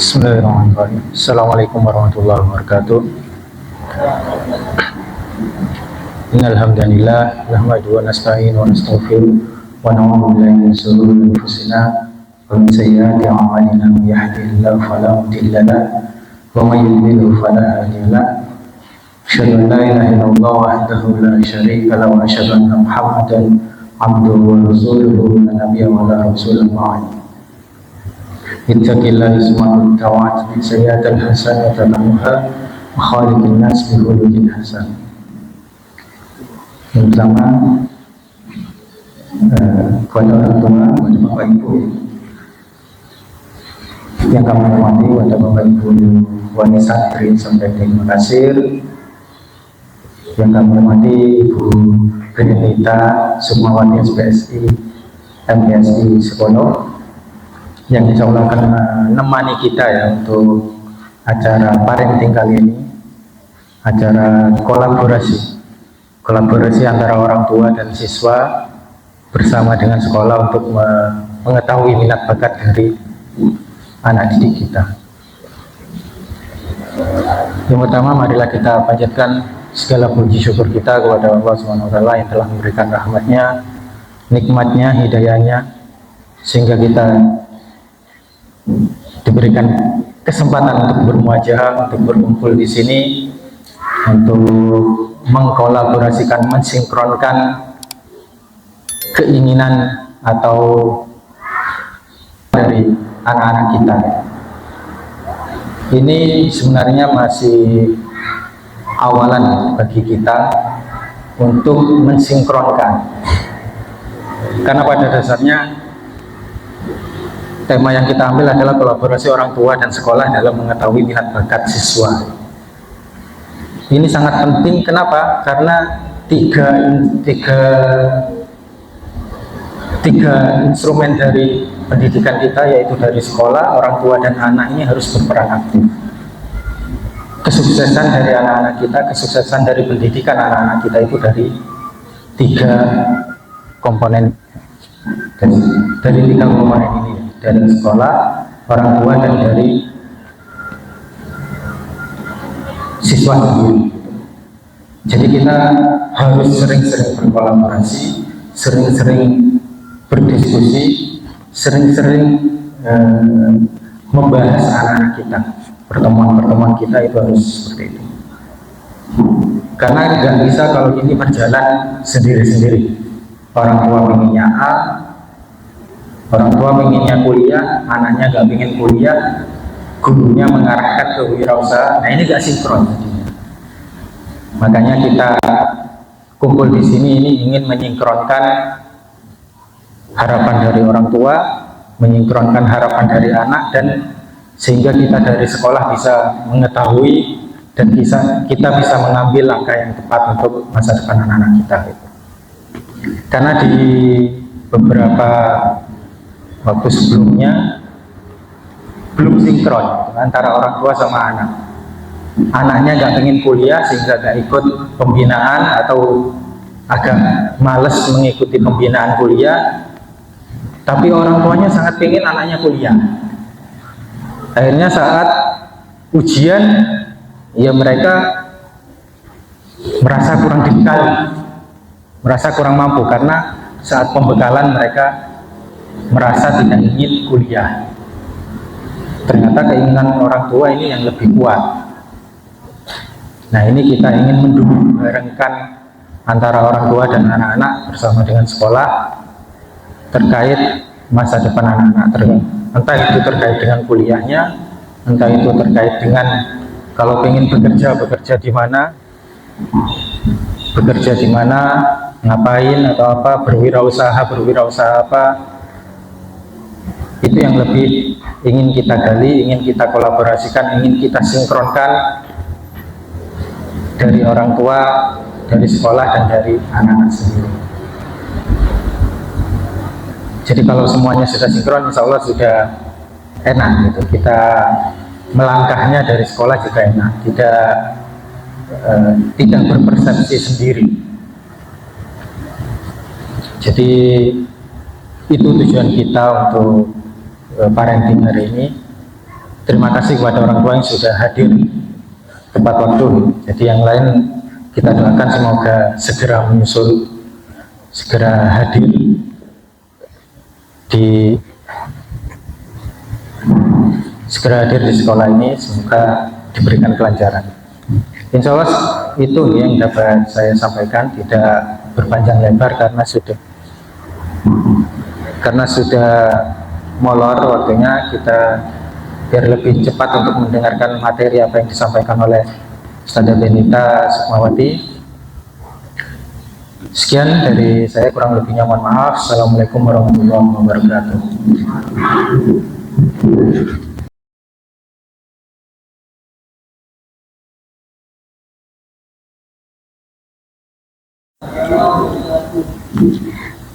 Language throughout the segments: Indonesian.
Bismillahirrahmanirrahim. Assalamualaikum warahmatullahi wabarakatuh. Innal hamdalillah nahmaduhu wa nasta'inu wa nastaghfiruh wa na'udzu billahi min shururi anfusina wa min sayyiati a'malina. May yahdihillahu fala mudilla lahu wa may yudlil fala hadiya lahu. Asyhadu an la ilaha illallah wahdahu la syarika lahu wa asyhadu anna Muhammadan abduhu wa rasuluhu la nabiyya wa la rasula ba'd. Ittaqillaha subhanahu wa ta'ala min sayyi'atil hasanati tamuha wa khaliqin nas bi khuluqin hasan. Yang pertama, kepada orang tua, kepada bapak ibu yang kami hormati, kepada bapak ibu wanita santri sampai terima kasih. Yang kami hormati Ibu Benedita Sukmawati SPSI MPSI Sekolah yang insya Allah akan menemani kita ya untuk acara parenting kali ini, acara kolaborasi antara orang tua dan siswa bersama dengan sekolah untuk mengetahui minat bakat dari anak didik kita. Yang pertama, marilah kita panjatkan segala puji syukur kita kepada Allah Subhanahu wa Ta'ala yang telah memberikan rahmatnya, nikmatnya, hidayahnya, sehingga kita diberikan kesempatan untuk bermuajah, untuk berkumpul di sini, untuk mengkolaborasikan, mensinkronkan keinginan atau dari anak-anak kita. Ini sebenarnya masih awalan bagi kita untuk mensinkronkan, karena pada dasarnya tema yang kita ambil adalah kolaborasi orang tua dan sekolah dalam mengetahui minat bakat siswa. Ini sangat penting. Kenapa? Karena tiga instrumen dari pendidikan kita, yaitu dari sekolah, orang tua, dan anak, ini harus berperan aktif. Kesuksesan dari anak-anak kita, kesuksesan dari pendidikan anak-anak kita itu dari tiga komponen, dari tiga komponen ini, dari sekolah, orang tua, dan dari siswa sendiri. Jadi kita harus sering-sering berkolaborasi, sering-sering berdiskusi, sering-sering membahas anak-anak kita. Pertemuan-pertemuan kita itu harus seperti itu, karena nggak bisa kalau ini berjalan sendiri-sendiri. Orang tua pengennya A, orang tua pengennya kuliah, anaknya nggak pengen kuliah, gurunya mengarahkan ke wirausaha. Nah, ini nggak sinkron. Makanya kita kumpul di sini ini ingin menyinkronkan harapan dari orang tua, menyinkronkan harapan dari anak, dan sehingga kita dari sekolah bisa mengetahui dan kita bisa mengambil langkah yang tepat untuk masa depan anak-anak kita. Karena di beberapa waktu sebelumnya belum sinkron antara orang tua sama anak. Anaknya nggak ingin kuliah sehingga nggak ikut pembinaan atau agak males mengikuti pembinaan kuliah, tapi orang tuanya sangat ingin anaknya kuliah. Akhirnya saat ujian, ya mereka merasa kurang dibekali, merasa kurang mampu, karena saat pembekalan mereka merasa tidak ingin kuliah. Ternyata keinginan orang tua ini yang lebih kuat. Nah, ini kita ingin mendukung, barengkan antara orang tua dan anak-anak bersama dengan sekolah terkait masa depan anak-anak, entah itu terkait dengan kuliahnya, entah itu terkait dengan kalau ingin bekerja di mana, ngapain atau apa, berwirausaha apa. Itu yang lebih ingin kita gali, ingin kita kolaborasikan, ingin kita sinkronkan dari orang tua, dari sekolah, dan dari anak-anak sendiri. Jadi kalau semuanya sudah sinkron, insya Allah sudah enak gitu. Kita melangkahnya dari sekolah juga enak, tidak berpersepsi sendiri. Jadi itu tujuan kita untuk parenting hari ini. terima kasih kepada orang tua yang sudah hadir tepat waktu. Jadi yang lain kita doakan semoga segera menyusul, segera hadir di sekolah ini, semoga diberikan kelancaran. Insya Allah itu yang dapat saya sampaikan, tidak berpanjang lebar karena sudah molor waktunya. Kita biar lebih cepat untuk mendengarkan materi apa yang disampaikan oleh Ustazah Benita Sukmawati. Sekian dari saya, kurang lebihnya mohon maaf. Assalamualaikum warahmatullahi wabarakatuh.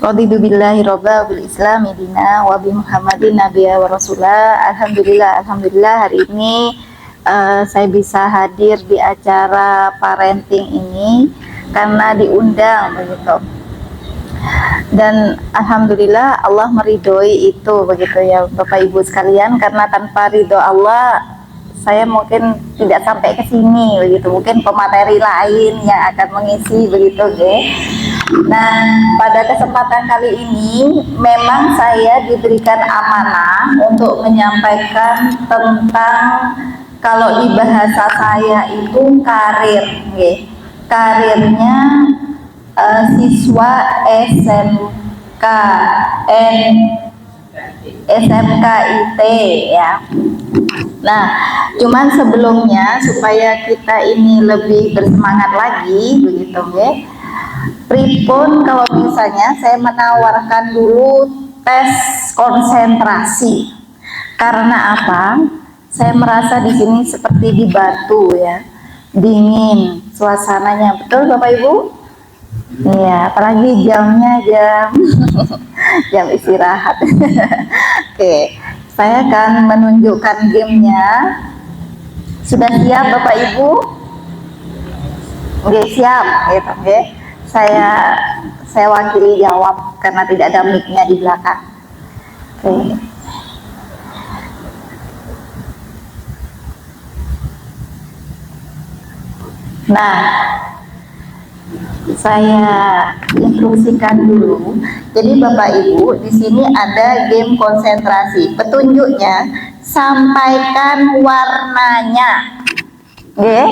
Raditu billahi robba bil islami dina wa bi Muhammadin nabiyya wa rasulah. Alhamdulillah hari ini saya bisa hadir di acara parenting ini karena diundang begitu. Dan alhamdulillah Allah meridhoi itu begitu ya Bapak Ibu sekalian, karena tanpa ridho Allah saya mungkin tidak sampai ke sini begitu, mungkin pemateri lain yang akan mengisi begitu ya. Nah, pada kesempatan kali ini memang saya diberikan amanah untuk menyampaikan tentang, kalau di bahasa saya itu karir ya. Karirnya siswa SMK IT ya. Nah, cuman sebelumnya supaya kita ini lebih bersemangat lagi begitu ya. Pripun kalau misalnya saya menawarkan dulu tes konsentrasi. Karena apa? Saya merasa di sini seperti di Batu ya. Dingin suasananya. Betul Bapak Ibu? Iya, apalagi jamnya jam istirahat. Oke, saya akan menunjukkan gamenya. Sudah siap Bapak Ibu? Oke, siap gitu, oke. Saya wakili jawab karena tidak ada mic-nya di belakang. Oke. Nah, saya instruksikan dulu. Jadi Bapak Ibu, di sini ada game konsentrasi. Petunjuknya, sampaikan warnanya. Oke.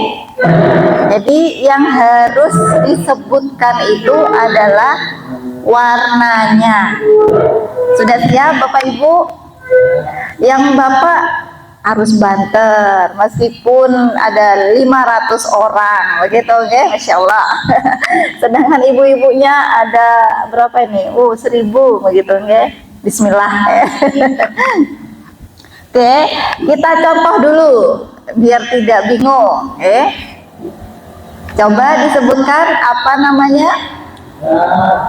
Jadi yang harus disebutkan itu adalah warnanya. Sudah siap Bapak Ibu? Yang Bapak harus banter meskipun ada 500 orang begitu ya, Masya Allah. Sedangkan ibu-ibunya ada berapa ini? 1000 begitu ya. Bismillah ya. Oke, kita contoh dulu biar tidak bingung. Coba disebutkan apa namanya?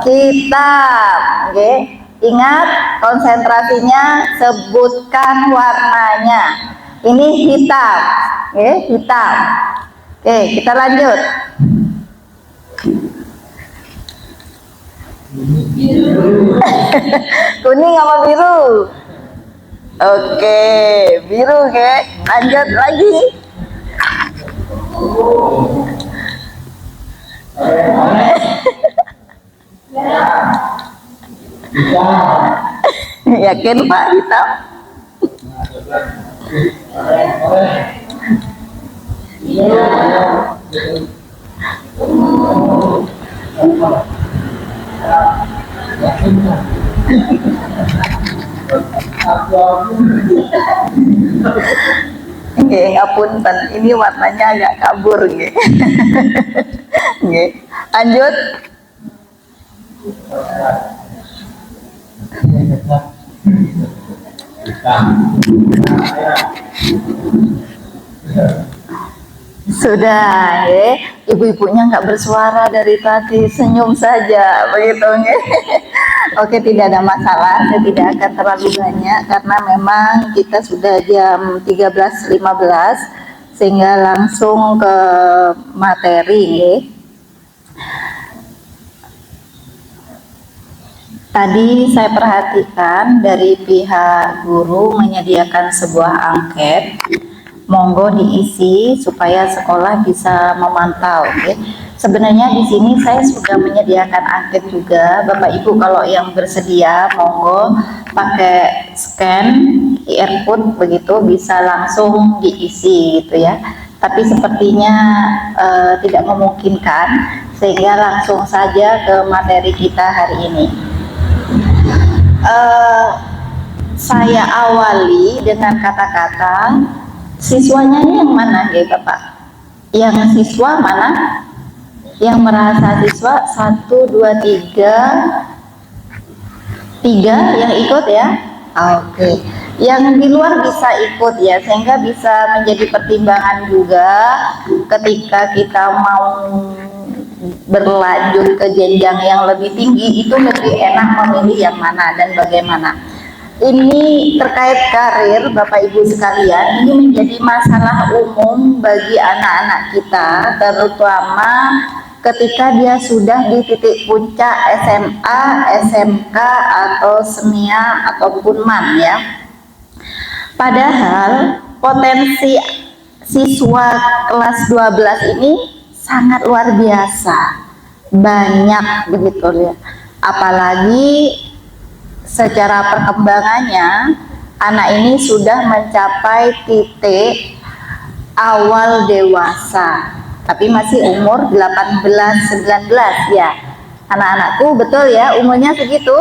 Kitab. Oke. Ingat konsentrasinya, sebutkan warnanya. Ini hitam. Hitam. Oke, kita lanjut. Kuning apa biru? Oke, biru ya. Lanjut lagi. Yakin Pak hitam? Nggih, ngapunten, ini warnanya agak kabur nggih. Nggih. Lanjut. Sudah ya, ibu-ibunya nggak bersuara dari tadi, senyum saja begitu ya. Oke, tidak ada masalah, saya tidak akan terlalu banyak karena memang kita sudah jam 13.15 sehingga langsung ke materi ya. Tadi saya perhatikan dari pihak guru menyediakan sebuah angket, monggo diisi supaya sekolah bisa memantau. Oke. Sebenarnya di sini saya sudah menyediakan angket juga, Bapak Ibu kalau yang bersedia monggo pakai scan QR code begitu bisa langsung diisi gitu ya. Tapi sepertinya tidak memungkinkan, sehingga langsung saja ke materi kita hari ini. Saya awali dengan kata-kata siswanya ini yang mana ya Bapak? Yang siswa mana? Yang merasa siswa 1, 2, 3 yang ikut ya? Oke. Yang di luar bisa ikut ya, sehingga bisa menjadi pertimbangan juga ketika kita mau berlanjut ke jenjang yang lebih tinggi, itu lebih enak memilih yang mana dan bagaimana. Ini terkait karir Bapak Ibu sekalian, ini menjadi masalah umum bagi anak-anak kita, terutama ketika dia sudah di titik puncak SMA, SMK atau SMIA ataupun MAN ya. Padahal potensi siswa kelas 12 ini sangat luar biasa, banyak begitu ya. Apalagi secara perkembangannya anak ini sudah mencapai titik awal dewasa, tapi masih umur 18-19 ya. Anak-anakku betul ya, umurnya segitu.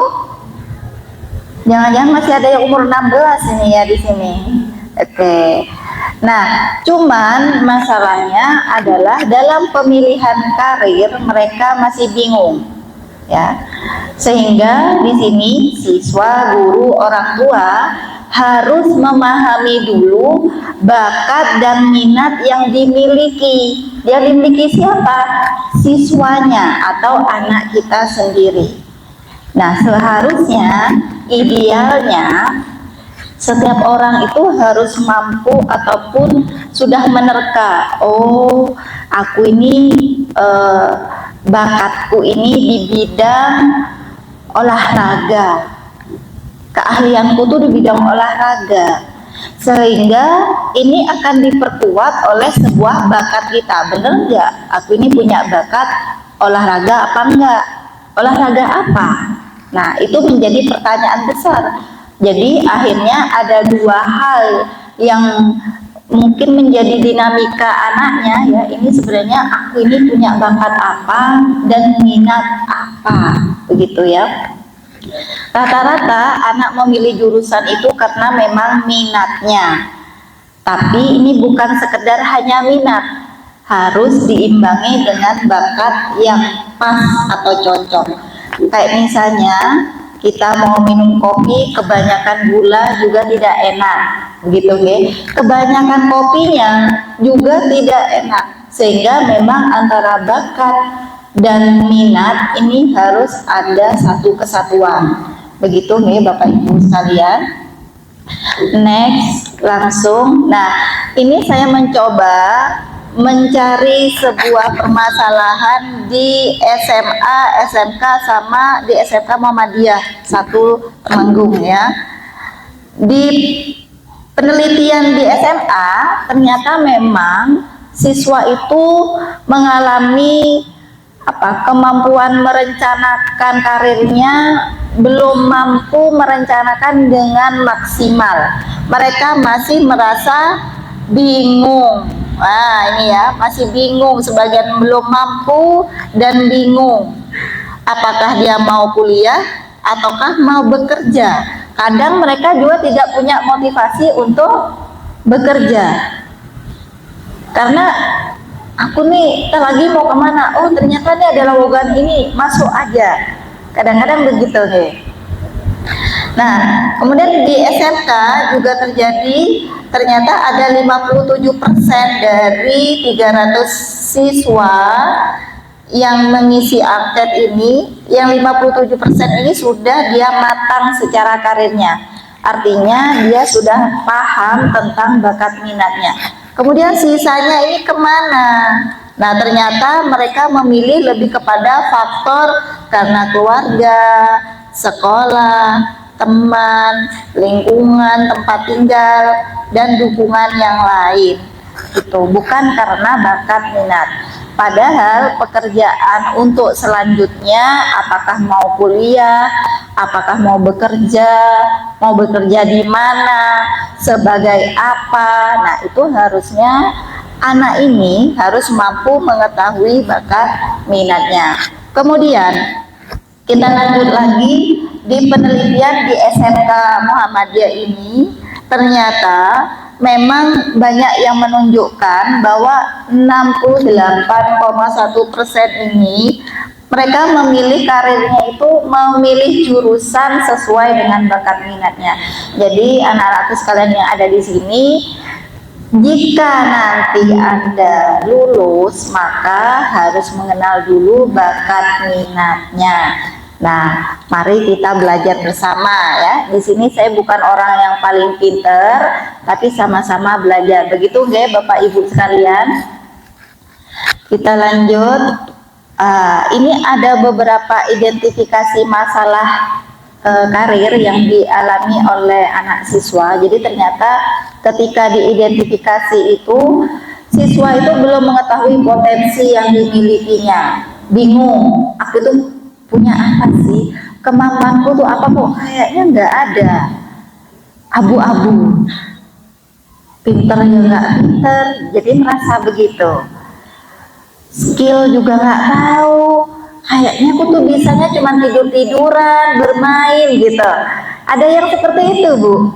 Jangan-jangan masih ada yang umur 16 ini ya di sini. Oke. Nah, cuman masalahnya adalah dalam pemilihan karir mereka masih bingung, ya. Sehingga di sini siswa, guru, orang tua harus memahami dulu bakat dan minat yang dimiliki. Dia dimiliki siapa? Siswanya atau anak kita sendiri. Nah, seharusnya idealnya setiap orang itu harus mampu ataupun sudah menerka, oh aku ini bakatku ini di bidang olahraga, keahlianku tuh di bidang olahraga, sehingga ini akan diperkuat oleh sebuah bakat kita. Bener nggak? Aku ini punya bakat olahraga apa enggak? Olahraga apa? Nah, itu menjadi pertanyaan besar. Jadi akhirnya ada dua hal yang mungkin menjadi dinamika anaknya ya. Ini sebenarnya aku ini punya bakat apa dan minat apa, begitu ya. Rata-rata anak memilih jurusan itu karena memang minatnya. Tapi ini bukan sekedar hanya minat, harus diimbangi dengan bakat yang pas atau cocok. Kayak misalnya kita mau minum kopi, kebanyakan gula juga tidak enak, begitu ya. Kebanyakan kopinya juga tidak enak, sehingga memang antara bakat dan minat ini harus ada satu kesatuan, begitu nih Bapak Ibu sekalian. Next, langsung. Nah, ini saya mencoba mencari sebuah permasalahan di SMA, SMK sama di SMK Muhammadiyah satu Temanggung ya. Di penelitian di SMA ternyata memang siswa itu mengalami kemampuan merencanakan karirnya belum mampu merencanakan dengan maksimal. Mereka masih merasa bingung. Nah, ini ya, masih bingung, sebagian belum mampu dan bingung. Apakah dia mau kuliah ataukah mau bekerja? Kadang mereka juga tidak punya motivasi untuk bekerja. Karena aku nih lagi mau kemana? Oh, ternyata ini ada lowongan ini, masuk aja. Kadang-kadang begitu nih. Nah, kemudian di SMK juga terjadi, ternyata ada 57% dari 300 siswa yang mengisi angket ini, yang 57% ini sudah dia matang secara karirnya. Artinya dia sudah paham tentang bakat minatnya. Kemudian sisanya ini kemana? Nah, ternyata mereka memilih lebih kepada faktor karena keluarga, sekolah, teman, lingkungan, tempat tinggal, dan dukungan yang lain. Itu bukan karena bakat minat. Padahal pekerjaan untuk selanjutnya, apakah mau kuliah, apakah mau bekerja di mana, sebagai apa. Nah, itu harusnya anak ini harus mampu mengetahui bakat minatnya. Kemudian kita lanjut lagi di penelitian di SMK Muhammadiyah ini, ternyata memang banyak yang menunjukkan bahwa 68,1% ini mereka memilih karirnya itu memilih jurusan sesuai dengan bakat minatnya. Jadi anak-anakku sekalian yang ada di sini, jika nanti Anda lulus, maka harus mengenal dulu bakat minatnya. Nah, mari kita belajar bersama ya. Di sini saya bukan orang yang paling pinter, tapi sama-sama belajar. Begitu nggih Bapak Ibu sekalian? Kita lanjut. Ini ada beberapa identifikasi masalah karir yang dialami oleh anak siswa. Jadi ternyata ketika diidentifikasi itu, siswa itu belum mengetahui potensi yang dimilikinya. Bingung, aku tuh punya apa sih? Kemampuanku tuh apa kok? Kayaknya nggak ada. Abu-abu. Pinter ya nggak pinter, jadi merasa begitu. Skill juga nggak tahu. Kayaknya aku tuh bisanya cuma tidur-tiduran, bermain gitu. Ada yang seperti itu, Bu.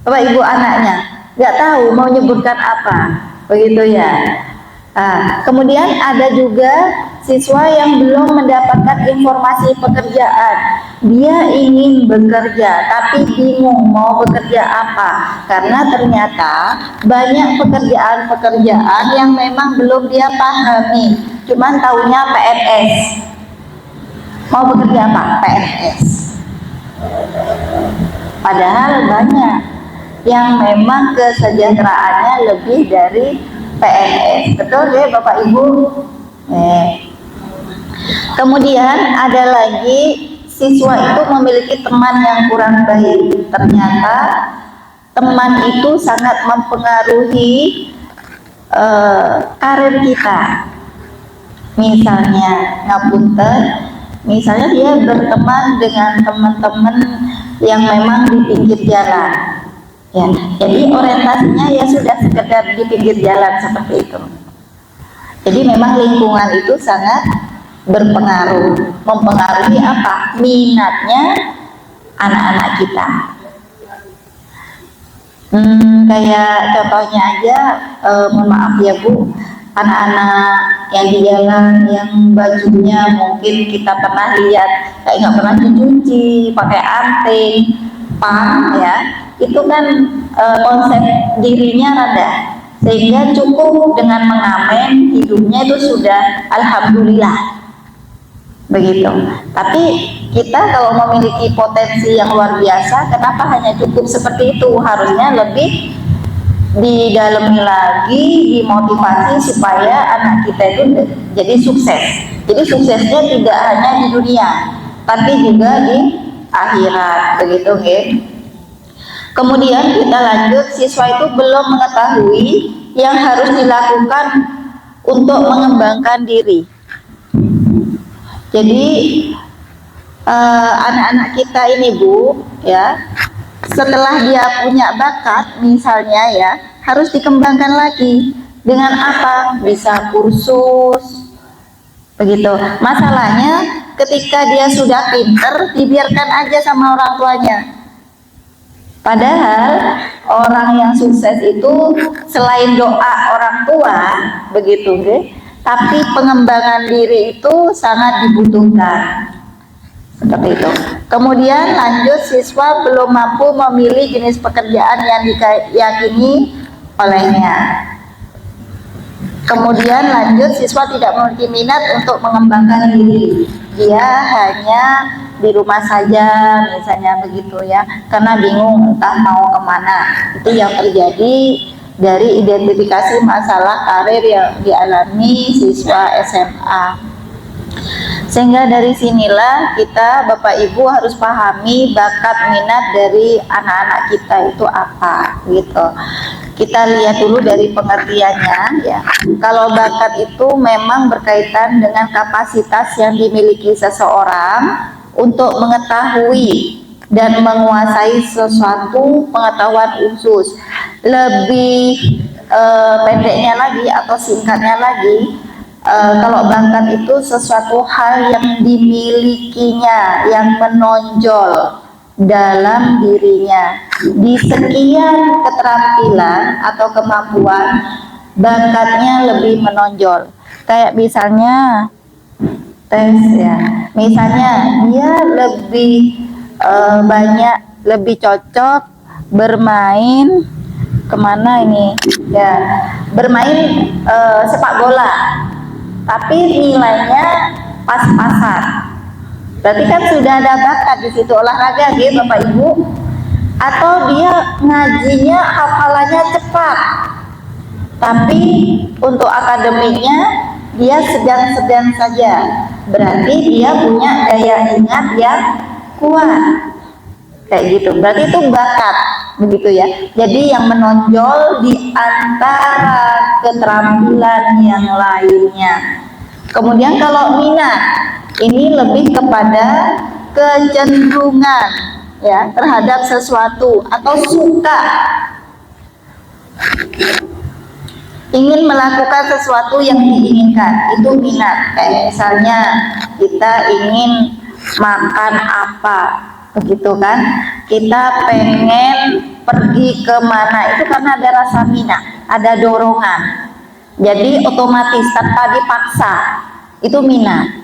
Bapak Ibu anaknya nggak tahu mau nyebutkan apa, begitu ya. Kemudian ada juga siswa yang belum mendapatkan informasi pekerjaan. Dia ingin bekerja tapi bingung mau bekerja apa, karena ternyata banyak pekerjaan-pekerjaan yang memang belum dia pahami, cuman taunya PNS. Mau bekerja apa? PNS. Padahal banyak yang memang kesejahteraannya lebih dari PNS. Betul ya Bapak Ibu? Kemudian ada lagi siswa itu memiliki teman yang kurang baik. Ternyata teman itu sangat mempengaruhi karir kita. Misalnya ngapunten, misalnya dia berteman dengan teman-teman yang memang di pinggir jalan. Ya, jadi orientasinya ya sudah sekedar di pinggir jalan seperti itu. Jadi memang lingkungan itu sangat berpengaruh, mempengaruhi apa? Minatnya anak-anak kita. Kayak contohnya aja, mohon maaf ya Bu, anak-anak yang di jalan yang bajunya mungkin kita pernah lihat kayak nggak pernah dicuci, pakai anting, pang ya, itu kan konsep dirinya rendah, sehingga cukup dengan mengamen hidupnya itu sudah alhamdulillah begitu. Tapi kita kalau memiliki potensi yang luar biasa, kenapa hanya cukup seperti itu? Harusnya lebih didalami lagi, dimotivasi supaya anak kita itu jadi sukses. Jadi suksesnya tidak hanya di dunia, tapi juga di akhirat, begitu nggih. Kemudian kita lanjut, siswa itu belum mengetahui yang harus dilakukan untuk mengembangkan diri. Jadi anak-anak kita ini Bu, ya, setelah dia punya bakat misalnya ya, harus dikembangkan lagi. Dengan apa? Bisa kursus, begitu. Masalahnya ketika dia sudah pinter, dibiarkan aja sama orang tuanya. Padahal orang yang sukses itu selain doa orang tua, begitu nggih, tapi pengembangan diri itu sangat dibutuhkan. Seperti itu. Kemudian lanjut, siswa belum mampu memilih jenis pekerjaan yang diyakini olehnya. Kemudian lanjut, siswa tidak memiliki minat untuk mengembangkan diri. Dia hanya di rumah saja misalnya begitu ya, karena bingung entah mau kemana. Itu yang terjadi dari identifikasi masalah karir yang dialami siswa SMA. Sehingga dari sinilah kita Bapak Ibu harus pahami bakat minat dari anak-anak kita itu apa gitu. Kita lihat dulu dari pengertiannya ya. Kalau bakat itu memang berkaitan dengan kapasitas yang dimiliki seseorang untuk mengetahui dan menguasai sesuatu pengetahuan khusus. Lebih pendeknya lagi atau singkatnya lagi, kalau bakat itu sesuatu hal yang dimilikinya, yang menonjol dalam dirinya. Di sekian keterampilan atau kemampuan, bakatnya lebih menonjol. Kayak misalnya tes ya, misalnya dia lebih banyak, lebih cocok bermain kemana ini ya, bermain sepak bola, tapi nilainya pas-pasan. Berarti kan sudah ada bakat di situ, olahraga gitu Bapak Ibu. Atau dia ngajinya hafalannya cepat, tapi untuk akademiknya dia sedang-sedang saja. Berarti dia punya daya ingat yang kuat. Kayak gitu. Berarti itu bakat, begitu ya. Jadi yang menonjol di antara keterampilan yang lainnya. Kemudian kalau minat, ini lebih kepada kecenderungan ya terhadap sesuatu atau suka, ingin melakukan sesuatu yang diinginkan, itu minat. Kayak misalnya kita ingin makan apa, begitu kan, kita pengen pergi kemana, itu karena ada rasa minat, ada dorongan, jadi otomatis tanpa dipaksa, itu minat.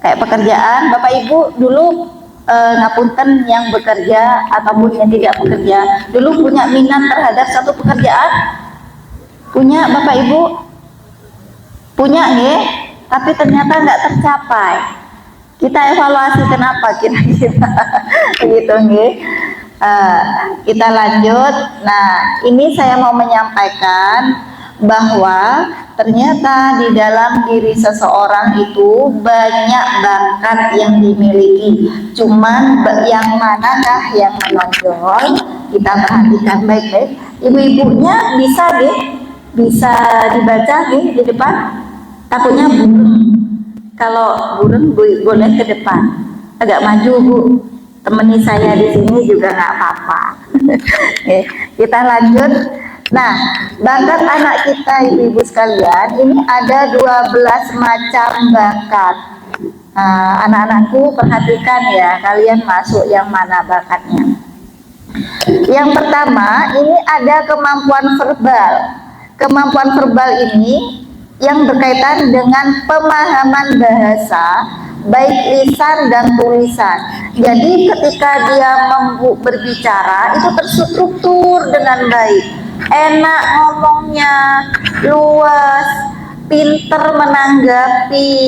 Kayak pekerjaan, Bapak Ibu dulu ngapunten yang bekerja ataupun yang tidak bekerja, dulu punya minat terhadap satu pekerjaan? Punya Bapak Ibu? Punya nggih? Tapi ternyata nggak tercapai. Kita evaluasi kenapa kira-kira begitu nggih. Kita lanjut. Nah, ini saya mau menyampaikan bahwa ternyata di dalam diri seseorang itu banyak bakat yang dimiliki. Cuman yang manakah yang menonjol? Kita perhatikan baik-baik. Ibu-ibunya bisa deh, bisa dibaca deh di depan. Takutnya burung. Kalau burung boleh ke depan. Agak maju Bu. Temani saya di sini juga nggak apa-apa. Kita lanjut. Nah, bakat anak kita ibu-ibu sekalian, ini ada 12 macam bakat. Anak-anakku perhatikan ya, kalian masuk yang mana bakatnya. Yang pertama, ini ada kemampuan verbal. Kemampuan verbal ini yang berkaitan dengan pemahaman bahasa, baik lisan dan tulisan. Jadi ketika dia berbicara, itu terstruktur dengan baik. Enak ngomongnya, luas, pinter menanggapi,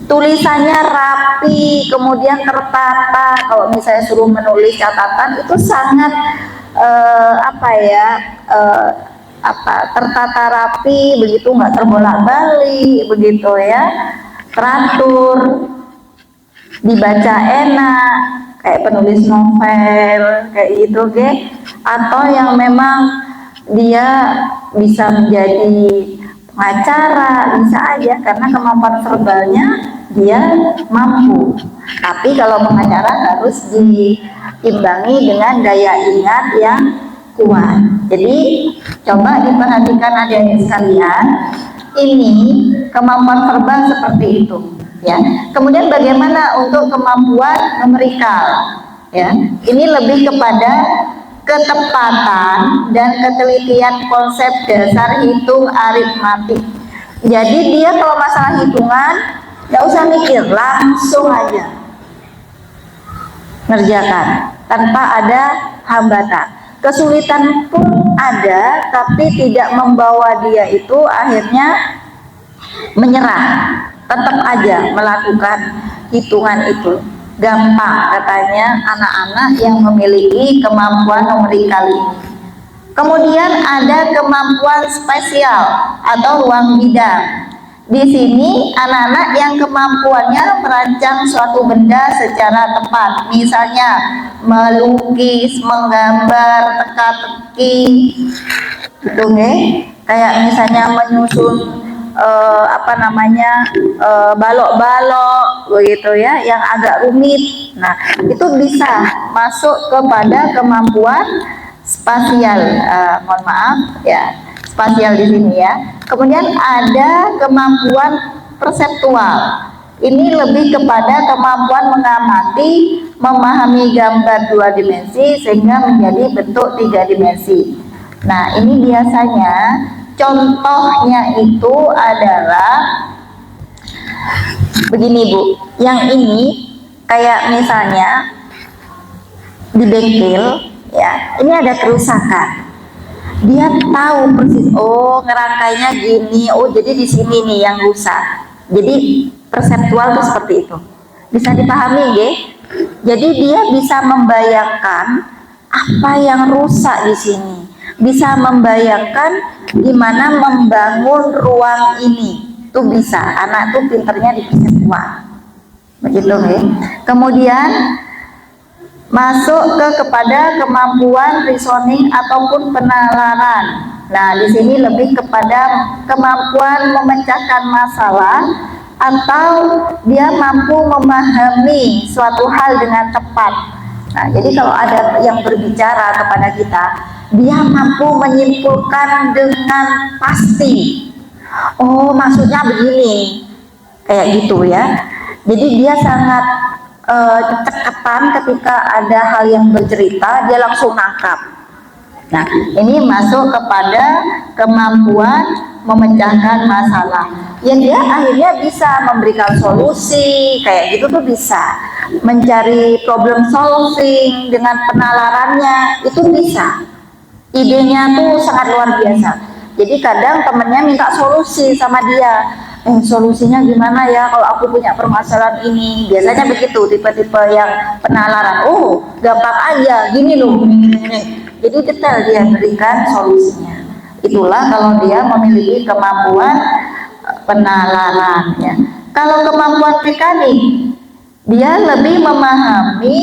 tulisannya rapi, kemudian tertata. Kalau misalnya suruh menulis catatan itu sangat tertata rapi, begitu, nggak terbolak-balik, begitu ya, teratur, dibaca enak, kayak penulis novel, kayak gitu, atau yang memang dia bisa menjadi pengacara, bisa aja karena kemampuan verbalnya dia mampu. Tapi kalau pengacara harus diimbangi dengan daya ingat yang kuat. Jadi coba diperhatikan adik-adik sekalian, ini kemampuan verbal seperti itu. Ya. Kemudian bagaimana untuk kemampuan numerikal? Ya, ini lebih kepada ketepatan dan ketelitian konsep dasar hitung aritmatik. Jadi dia kalau masalah hitungan nggak usah mikir, langsung aja ngerjakan tanpa ada hambatan. Kesulitan pun ada, tapi tidak membawa dia itu akhirnya menyerah. Tetap aja melakukan hitungan itu. Gampang katanya anak-anak yang memiliki kemampuan numerikal ini. Kemudian ada kemampuan spesial atau ruang bidang. Di sini anak-anak yang kemampuannya merancang suatu benda secara tepat, misalnya melukis, menggambar, teka-teki, gitu nih. Kayak misalnya menyusun balok-balok begitu ya, yang agak rumit. Nah, itu bisa masuk kepada kemampuan spasial. Mohon maaf ya, spasial di sini ya. Kemudian ada kemampuan perseptual. Ini lebih kepada kemampuan mengamati, memahami gambar 2 dimensi sehingga menjadi bentuk 3 dimensi. Nah, ini biasanya contohnya itu adalah begini Bu. Yang ini kayak misalnya di bengkel ya, ini ada kerusakan. Dia tahu persis, oh ngerangkainya gini, oh jadi di sini nih yang rusak. Jadi perseptual itu seperti itu, bisa dipahami ya. Jadi dia bisa membayangkan apa yang rusak di sini, bisa membayangkan gimana membangun ruang ini, tuh bisa. Anak tuh pinternya di perseptual, begitu ya. Kemudian masuk kepada kemampuan reasoning ataupun penalaran. Nah, di sini lebih kepada kemampuan memecahkan masalah atau dia mampu memahami suatu hal dengan tepat. Nah, jadi kalau ada yang berbicara kepada kita, dia mampu menyimpulkan dengan pasti. Oh, maksudnya begini, kayak gitu ya. Jadi dia sangat ceketan ketika ada hal yang bercerita, dia langsung nangkap. Nah, ini masuk kepada kemampuan memecahkan masalah. Ya, dia akhirnya bisa memberikan solusi, kayak gitu tuh bisa. Mencari problem solving dengan penalarannya, itu bisa. Idenya tuh sangat luar biasa. Jadi kadang temennya minta solusi sama dia. Solusinya gimana ya kalau aku punya permasalahan ini? Biasanya begitu, tipe-tipe yang penalaran. Oh, gampang aja, gini loh, gini. Jadi detail dia berikan solusinya. Itulah kalau dia memiliki kemampuan penalaran ya. Kalau kemampuan mekanik, dia lebih memahami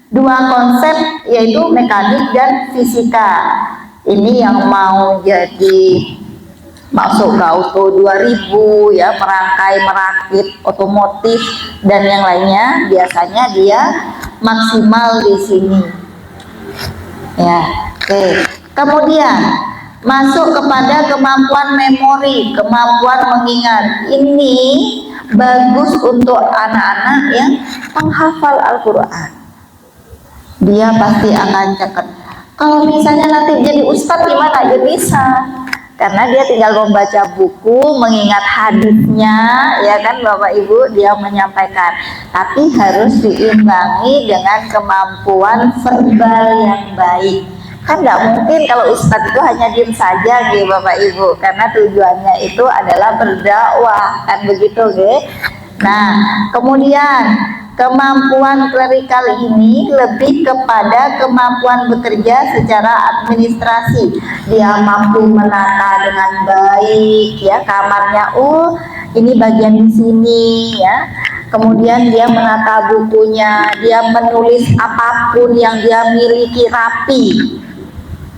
2 konsep, yaitu mekanik dan fisika. Ini yang mau jadi masuk ke auto 2000 ya, merangkai, merakit, otomotif dan yang lainnya, biasanya dia maksimal di sini ya. Oke. Kemudian masuk kepada kemampuan memori, kemampuan mengingat. Ini bagus untuk anak-anak yang penghafal Al-Quran. Dia pasti akan cepat. Kalau misalnya nanti jadi ustadz gimana? Ya bisa, karena dia tinggal membaca buku, mengingat hadisnya, ya kan Bapak Ibu, dia menyampaikan. Tapi harus diimbangi dengan kemampuan verbal yang baik. Kan nggak mungkin kalau ustadz itu hanya diem saja gitu Bapak Ibu, karena tujuannya itu adalah berdakwah, kan begitu gitu. Nah, kemudian kemampuan klerikal ini lebih kepada kemampuan bekerja secara administrasi. Dia mampu menata dengan baik ya kamarnya. Oh, ini bagian di sini ya. Kemudian dia menata bukunya, dia menulis apapun yang dia miliki rapi.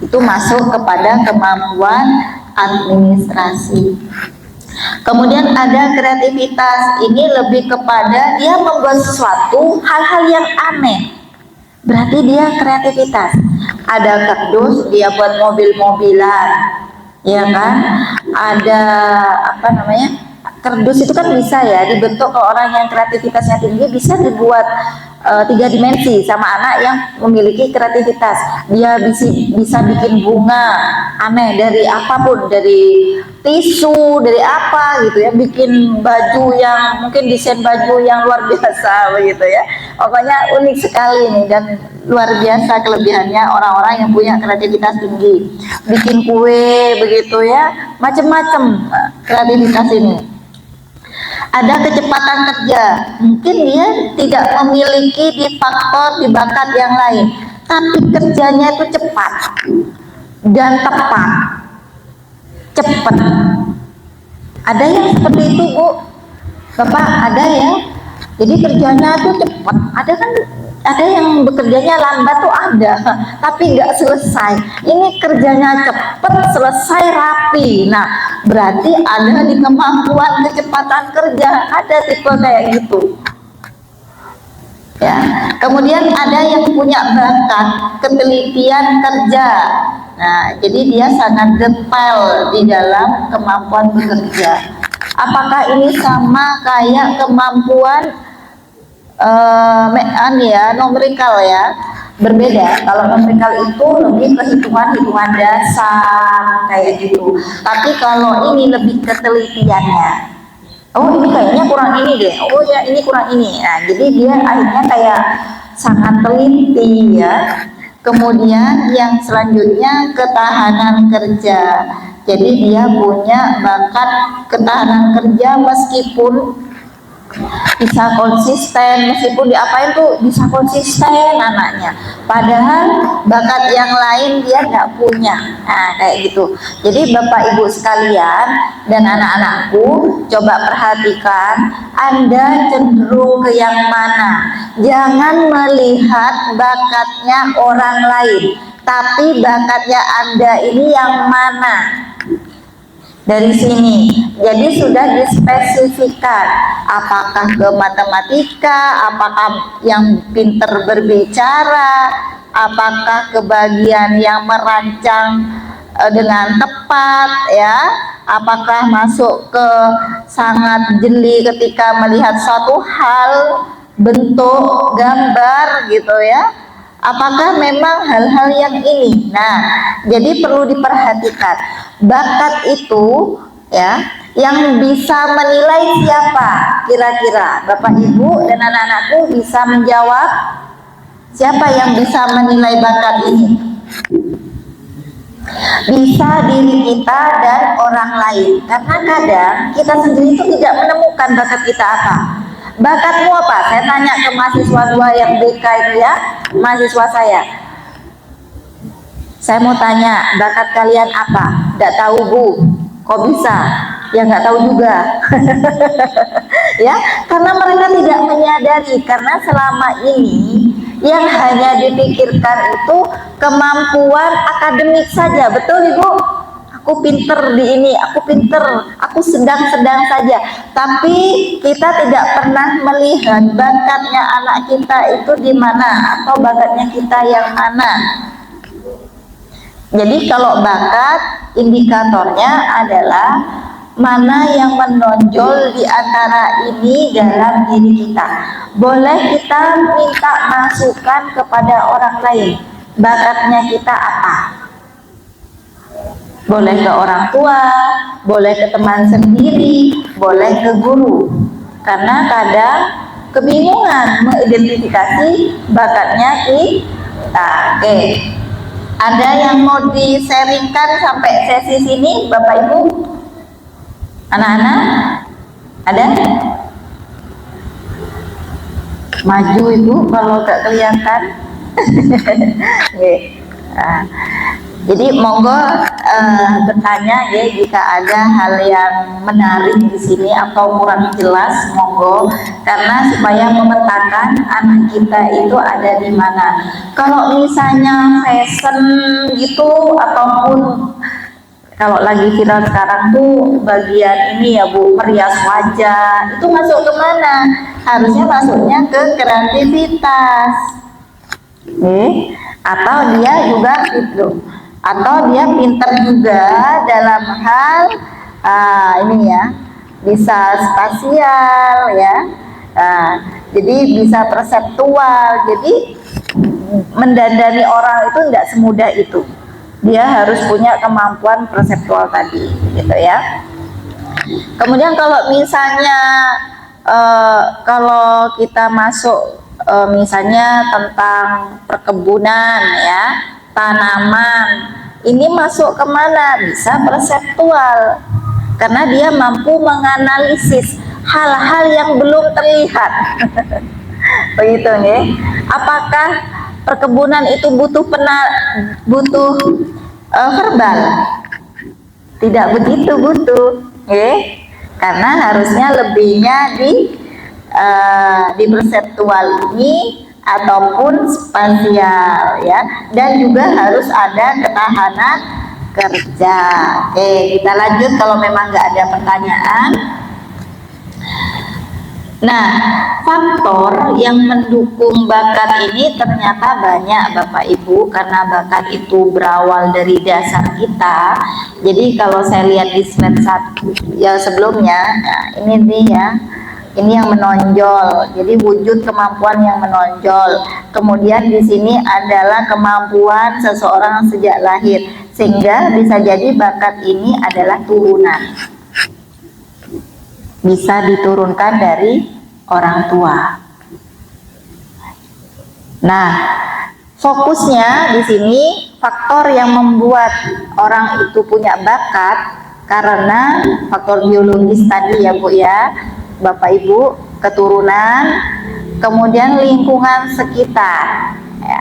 Itu masuk kepada kemampuan administrasi. Kemudian ada kreativitas. Ini lebih kepada dia membuat sesuatu hal-hal yang aneh, berarti dia kreativitas. Ada kardus, dia buat mobil-mobilan, ya kan. Ada kardus itu kan bisa ya dibentuk. Kalau orang yang kreativitasnya tinggi bisa dibuat 3 dimensi. Sama anak yang memiliki kreativitas, dia bisa bikin bunga aneh dari apapun, dari tisu, dari apa gitu ya, bikin baju yang mungkin desain baju yang luar biasa begitu ya. Pokoknya unik sekali nih, dan luar biasa kelebihannya orang-orang yang punya kreativitas tinggi. Bikin kue begitu ya, macam-macam kreativitas ini. Ada kecepatan kerja, mungkin dia tidak memiliki di faktor, di bakat yang lain, tapi kerjanya itu cepat dan tepat, cepat. Ada yang seperti itu, Bu. Bapak, ada ya. Jadi kerjanya tuh cepat. Ada kan, ada yang bekerjanya lambat tuh ada, tapi nggak selesai. Ini kerjanya cepat, selesai rapi. Nah, berarti ada di kemampuan kecepatan kerja. Ada tipe kayak gitu. Ya. Kemudian ada yang punya bakat ketelitian kerja. Nah, jadi dia sangat detail di dalam kemampuan bekerja. Apakah ini sama kayak kemampuan numerikal ya? Berbeda. Kalau numerikal itu lebih ke hitungan dasar kayak gitu. Tapi kalau ini lebih ketelitiannya. Oh, ini kayaknya kurang ini deh. Oh ya, ini kurang ini. Nah, jadi dia akhirnya kayak sangat teliti ya. Kemudian yang selanjutnya ketahanan kerja. Jadi dia punya bakat ketahanan kerja meskipun bisa konsisten, meskipun diapain tuh bisa konsisten anaknya, padahal bakat yang lain dia nggak punya. Nah, kayak gitu. Jadi Bapak Ibu sekalian dan anak-anakku, coba perhatikan Anda cenderung ke yang mana. Jangan melihat bakatnya orang lain, tapi bakatnya Anda ini yang mana. Dari sini, jadi sudah dispesifikan apakah ke matematika, apakah yang pinter berbicara, apakah ke bagian yang merancang dengan tepat ya, apakah masuk ke sangat jeli ketika melihat suatu hal, bentuk, gambar gitu ya. Apakah memang hal-hal yang ini? Nah, jadi perlu diperhatikan bakat itu ya, yang bisa menilai siapa kira-kira. Bapak Ibu dan anak-anakku bisa menjawab siapa yang bisa menilai bakat ini? Bisa diri kita dan orang lain. Karena kadang kita sendiri itu tidak menemukan bakat kita apa. Bakatmu apa? Saya tanya ke mahasiswa dua yang BK itu ya, mahasiswa saya. Saya mau tanya, bakat kalian apa? Tidak tahu, Bu. Kok bisa? Ya nggak tahu juga. Ya, karena mereka tidak menyadari, karena selama ini yang hanya dipikirkan itu kemampuan akademik saja. Betul, Ibu? Aku pinter di ini, aku pinter, aku sedang-sedang saja. Tapi kita tidak pernah melihat bakatnya anak kita itu di mana, atau bakatnya kita yang mana. Jadi kalau bakat, indikatornya adalah mana yang menonjol di antara ini dalam diri kita. Boleh kita minta masukan kepada orang lain, bakatnya kita apa? Boleh ke orang tua, boleh ke teman sendiri, boleh ke guru. Karena kadang kebingungan mengidentifikasi bakatnya kita. Oke. Ada yang mau di-sharingkan sampai sesi sini, Bapak Ibu? Anak-anak? Ada? Maju Ibu kalau gak kelihatan. Oke. Nah, jadi monggo bertanya ya jika ada hal yang menarik di sini atau kurang jelas, monggo, karena supaya memetakan anak kita itu ada di mana. Kalau misalnya fashion gitu, ataupun kalau lagi viral sekarang tuh bagian ini ya Bu, merias wajah, itu masuk ke mana? Harusnya masuknya ke kreativitas. Atau dia juga gitu, atau dia pinter juga dalam hal ini ya, bisa spasial ya, jadi bisa perseptual. Jadi mendandani orang itu tidak semudah itu, dia harus punya kemampuan perseptual tadi gitu ya. Kemudian kalau misalnya kalau kita masuk misalnya tentang perkebunan ya, tanaman, ini masuk kemana? Bisa perseptual, karena dia mampu menganalisis hal-hal yang belum terlihat. Begitu nih. Apakah perkebunan itu butuh verbal? Tidak begitu butuh. karena harusnya lebihnya di perseptual ini ataupun spasial ya, dan juga harus ada ketahanan kerja. Oke, kita lanjut kalau memang nggak ada pertanyaan. Nah, faktor yang mendukung bakat ini ternyata banyak Bapak Ibu, karena bakat itu berawal dari dasar kita. Jadi kalau saya lihat di slide ya sebelumnya, nah ini nih ya, ini yang menonjol. Jadi wujud kemampuan yang menonjol. Kemudian di sini adalah kemampuan seseorang sejak lahir, sehingga bisa jadi bakat ini adalah turunan. Bisa diturunkan dari orang tua. Nah, fokusnya di sini faktor yang membuat orang itu punya bakat karena faktor biologis tadi ya Bu ya, Bapak Ibu, keturunan, kemudian lingkungan sekitar. Ya.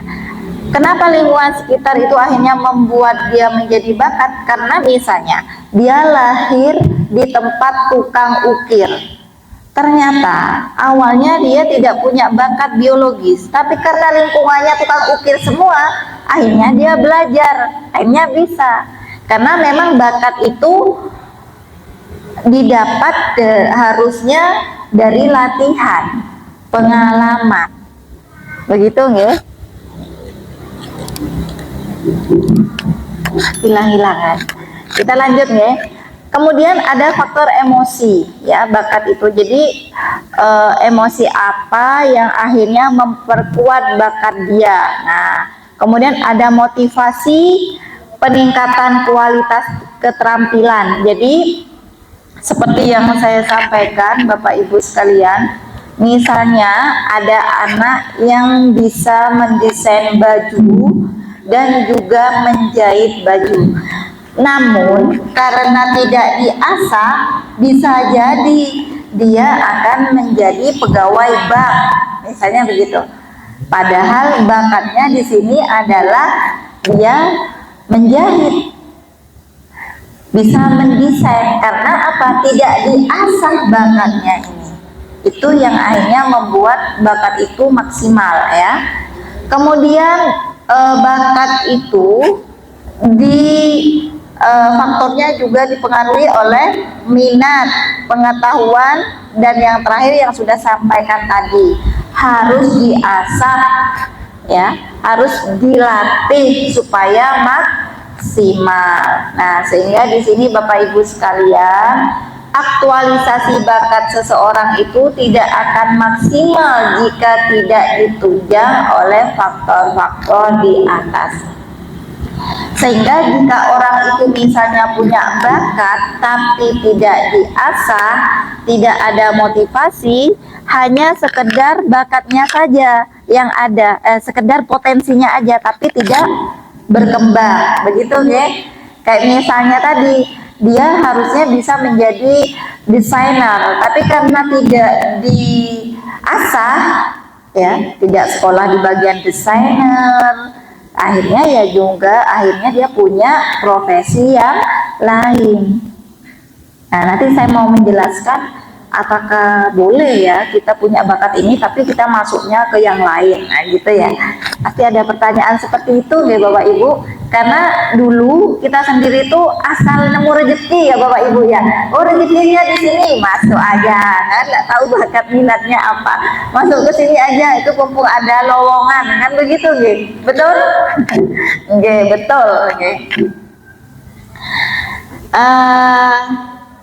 Kenapa lingkungan sekitar itu akhirnya membuat dia menjadi bakat? Karena misalnya dia lahir di tempat tukang ukir. Ternyata awalnya dia tidak punya bakat biologis, tapi karena lingkungannya tukang ukir semua, akhirnya dia belajar, akhirnya bisa. Karena memang bakat itu didapat harusnya dari latihan, pengalaman. Begitu nggih? Hilang-hilangan. Kita lanjut nih. Kemudian ada faktor emosi ya, bakat itu. Jadi emosi apa yang akhirnya memperkuat bakat dia. Nah, kemudian ada motivasi, peningkatan kualitas keterampilan. Jadi seperti yang saya sampaikan Bapak Ibu sekalian, misalnya ada anak yang bisa mendesain baju dan juga menjahit baju, namun karena tidak diasah, bisa jadi dia akan menjadi pegawai bank, misalnya begitu. Padahal bakatnya di sini adalah dia menjahit, bisa mendesain. Karena apa? Tidak diasah bakatnya ini. Itu yang akhirnya membuat bakat itu maksimal ya. Kemudian bakat itu faktornya juga dipengaruhi oleh minat, pengetahuan, dan yang terakhir yang sudah sampaikan tadi, harus diasah ya, harus dilatih supaya maksimal. Nah, sehingga di sini Bapak Ibu sekalian, aktualisasi bakat seseorang itu tidak akan maksimal jika tidak ditunjang oleh faktor-faktor di atas. Sehingga jika orang itu misalnya punya bakat tapi tidak diasah, tidak ada motivasi, hanya sekedar bakatnya saja yang ada, sekedar potensinya aja tapi tidak berkembang, begitu ya. Kayak misalnya tadi, dia harusnya bisa menjadi desainer, tapi karena tidak diasah ya, tidak sekolah di bagian desainer, akhirnya ya juga akhirnya dia punya profesi yang lain. Nah, nanti saya mau menjelaskan apakah boleh ya kita punya bakat ini tapi kita masuknya ke yang lain. Nah, gitu ya. Pasti ada pertanyaan seperti itu ya Bapak Ibu. Karena dulu kita sendiri tuh asal nemu rezeki ya Bapak Ibu ya. Oh, rezekinya di sini, masuk aja. Kan nggak tahu bakat minatnya apa. Masuk ke sini aja, itu mumpung ada lowongan, kan begitu nggih. Betul? Nggih, betul nggih.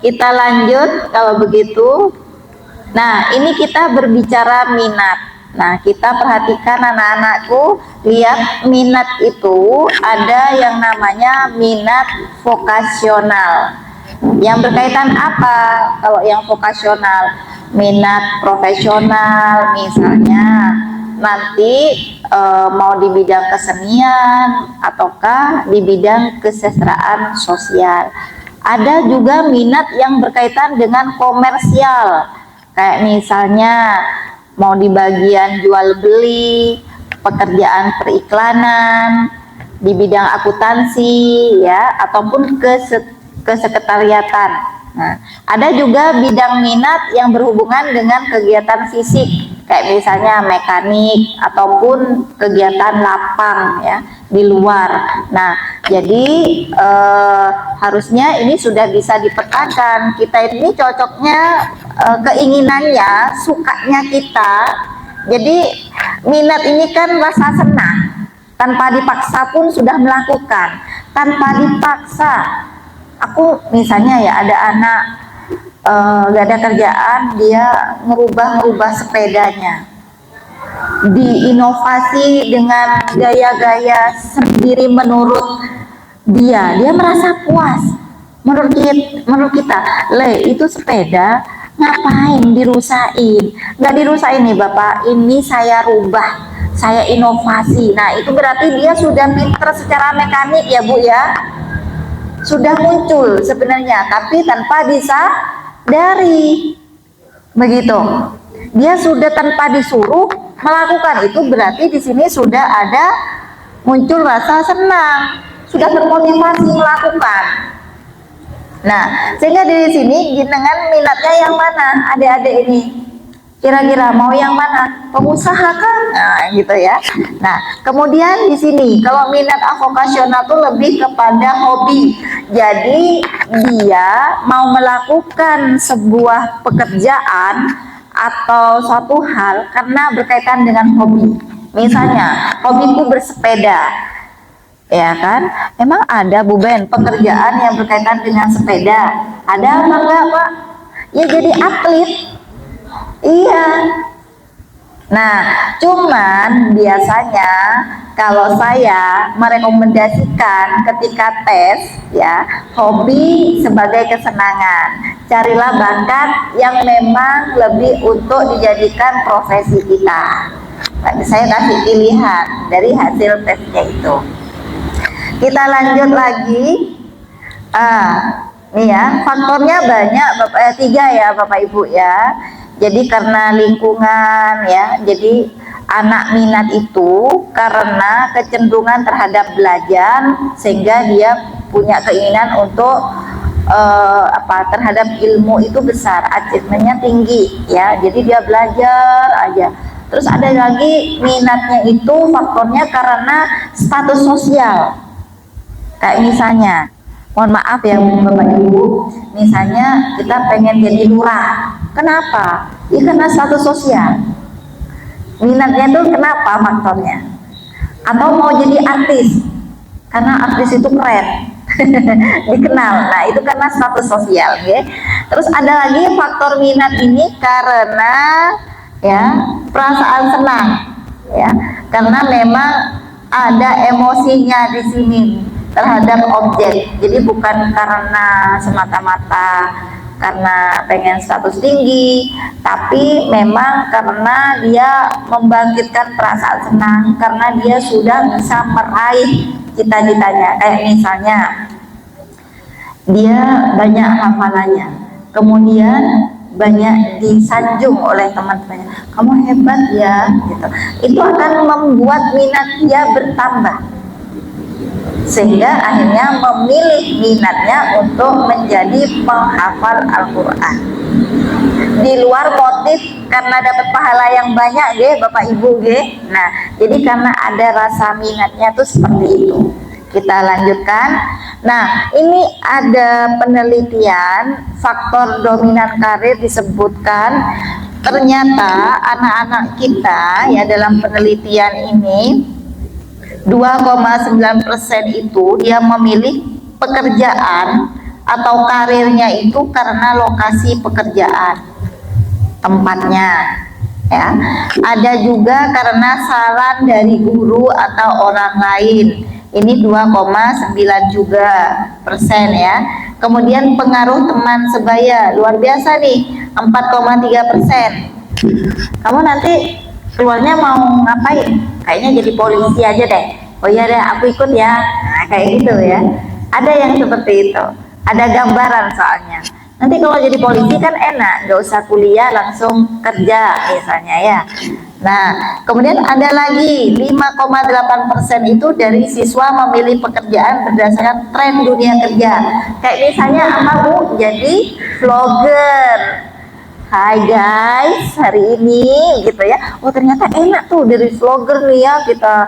Kita lanjut kalau begitu. Nah, ini kita berbicara minat. Nah, kita perhatikan anak-anakku, lihat minat itu ada yang namanya minat vokasional. Yang berkaitan apa? Kalau yang vokasional, minat profesional, misalnya nanti mau di bidang kesenian ataukah di bidang kesejahteraan sosial. Ada juga minat yang berkaitan dengan komersial, kayak misalnya mau di bagian jual beli, pekerjaan periklanan, di bidang akuntansi ya, ataupun kesekretariatan. Nah, ada juga bidang minat yang berhubungan dengan kegiatan fisik, kayak misalnya mekanik ataupun kegiatan lapang ya di luar. Nah, jadi harusnya ini sudah bisa dipetakan. Kita ini cocoknya, keinginannya, sukanya kita. Jadi minat ini kan rasa senang, tanpa dipaksa pun sudah melakukan, tanpa dipaksa. Aku misalnya ya ada anak gak ada kerjaan, dia ngerubah sepedanya, diinovasi dengan gaya-gaya sendiri menurut dia merasa puas. Menurut kita, itu sepeda ngapain dirusain? Nggak dirusain nih Bapak, ini saya rubah, saya inovasi. Nah itu berarti dia sudah pinter secara mekanik ya Bu ya, sudah muncul sebenarnya, tapi tanpa disadari. Begitu, dia sudah tanpa disuruh melakukan. Itu berarti di sini sudah ada muncul rasa senang, sudah termotivasi melakukan. Nah, sehingga dari sini dengan minatnya yang mana adik-adik ini? Kira-kira mau yang mana? Pengusaha kan? Nah, gitu ya. Nah, kemudian di sini kalau minat vokasional itu lebih kepada hobi. Jadi dia mau melakukan sebuah pekerjaan atau suatu hal karena berkaitan dengan hobi. Misalnya, hobiku bersepeda. Ya kan? Emang ada Bu Ben pekerjaan yang berkaitan dengan sepeda? Ada apa enggak Pak? Ya jadi atlet. Iya. Nah, cuman biasanya kalau saya merekomendasikan ketika tes ya, hobi sebagai kesenangan. Carilah bakat yang memang lebih untuk dijadikan profesi kita. Saya kasih pilihan dari hasil tesnya itu. Kita lanjut lagi. Nih ya, faktornya banyak, tiga ya Bapak Ibu ya. Jadi karena lingkungan ya, jadi anak minat itu karena kecenderungan terhadap belajar, sehingga dia punya keinginan untuk terhadap ilmu itu besar, achievementnya tinggi ya. Jadi dia belajar aja. Terus ada lagi minatnya itu faktornya karena status sosial. Kayak misalnya, mohon maaf ya Bapak Ibu, misalnya kita pengen jadi lurah. Kenapa? Ya karena status sosial. Minatnya itu kenapa faktornya? Atau mau jadi artis, karena artis itu keren, dikenal. Nah itu karena status sosial ya. Terus ada lagi faktor minat ini karena ya perasaan senang ya, karena memang ada emosinya di sini terhadap objek. Jadi bukan karena semata-mata karena pengen status tinggi, tapi memang karena dia membangkitkan perasaan senang, karena dia sudah bisa meraih cita-citanya. Kayak misalnya dia banyak hafalannya, kemudian banyak disanjung oleh teman-temannya, kamu hebat ya gitu. Itu akan membuat minat dia bertambah, sehingga akhirnya memilih minatnya untuk menjadi penghafal Al-Quran. Di luar motif karena dapat pahala yang banyak Bapak Ibu. Nah jadi karena ada rasa minatnya tuh seperti itu. Kita lanjutkan. Nah ini ada penelitian faktor dominan karir, disebutkan ternyata anak-anak kita ya dalam penelitian ini 2,9% itu dia memilih pekerjaan atau karirnya itu karena lokasi pekerjaan, tempatnya ya. Ada juga karena saran dari guru atau orang lain, ini 2,9 juga persen ya. Kemudian pengaruh teman sebaya luar biasa nih, 4,3%. Kamu nanti keluarnya mau ngapain? Kayaknya jadi polisi aja deh. Oh iya deh, aku ikut ya. Nah, kayak gitu ya. Ada yang seperti itu. Ada gambaran soalnya. Nanti kalau jadi polisi kan enak, nggak usah kuliah langsung kerja misalnya ya. Nah, kemudian ada lagi 5,8% itu dari siswa memilih pekerjaan berdasarkan tren dunia kerja. Kayak misalnya apa Bu? Jadi vlogger. Hai guys, hari ini gitu ya. Oh ternyata enak tuh dari vlogger nih ya, kita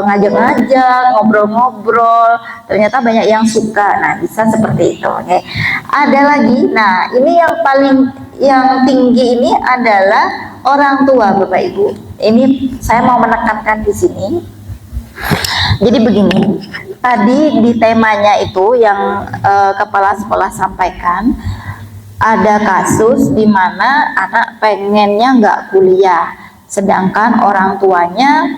ngajak-ngajak, ngobrol-ngobrol. Ternyata banyak yang suka. Nah bisa seperti itu. Oke. Ada lagi. Nah ini yang tinggi ini adalah orang tua Bapak Ibu. Ini saya mau menekankan di sini. Jadi begini. Tadi di temanya itu yang kepala sekolah sampaikan. Ada kasus di mana anak pengennya nggak kuliah, sedangkan orang tuanya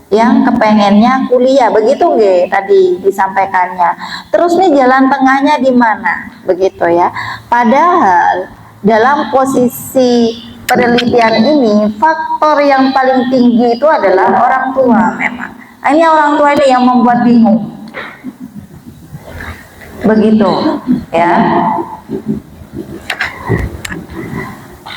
yang kepengennya kuliah, begitu nggih tadi disampaikannya. Terus nih jalan tengahnya di mana, begitu ya. Padahal dalam posisi penelitian ini faktor yang paling tinggi itu adalah orang tua memang. Ini orang tua ini yang membuat bingung, begitu ya.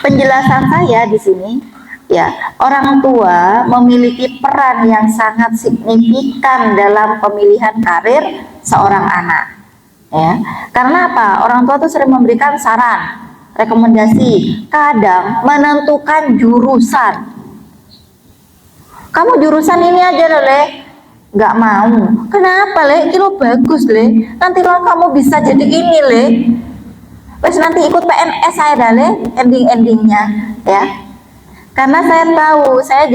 Penjelasan saya di sini ya, orang tua memiliki peran yang sangat signifikan dalam pemilihan karir seorang anak ya. Karena apa? Orang tua tuh sering memberikan saran, rekomendasi, kadang menentukan jurusan. Kamu jurusan ini aja Le, nggak mau. Kenapa Le? Kilo bagus Le, nantilah kamu bisa jadi ini Le. Wes nanti ikut PNS saya dale endingnya ya. Karena saya tahu saya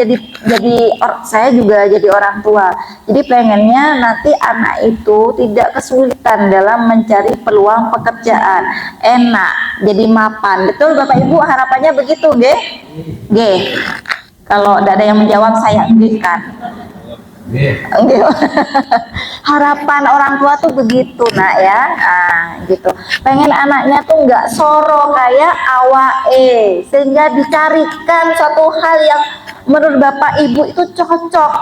saya juga jadi orang tua. Jadi pengennya nanti anak itu tidak kesulitan dalam mencari peluang pekerjaan, enak, jadi mapan. Betul Bapak Ibu, harapannya begitu, nggih? Nggih. Kalau tidak ada yang menjawab saya nggih kan. Harapan orang tua tuh begitu nak ya, nah, gitu. Pengen anaknya tuh nggak soro kayak awae, sehingga dicarikan suatu hal yang menurut bapak ibu itu cocok,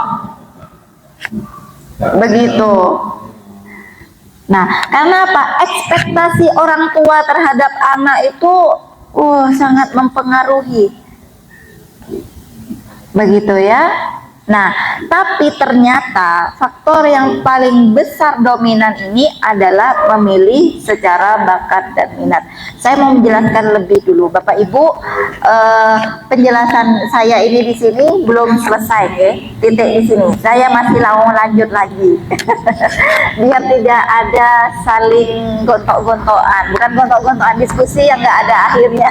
begitu. Nah, karena apa? Ekspektasi orang tua terhadap anak itu, sangat mempengaruhi, begitu ya. Nah, tapi ternyata faktor yang paling besar dominan ini adalah memilih secara bakat dan minat. Saya mau menjelaskan lebih dulu, Bapak Ibu. Penjelasan saya ini di sini belum selesai, ya. Titik di sini. Saya masih mau lanjut lagi, biar tidak ada saling gontok-gontokan, bukan gontok-gontokan diskusi yang nggak ada akhirnya.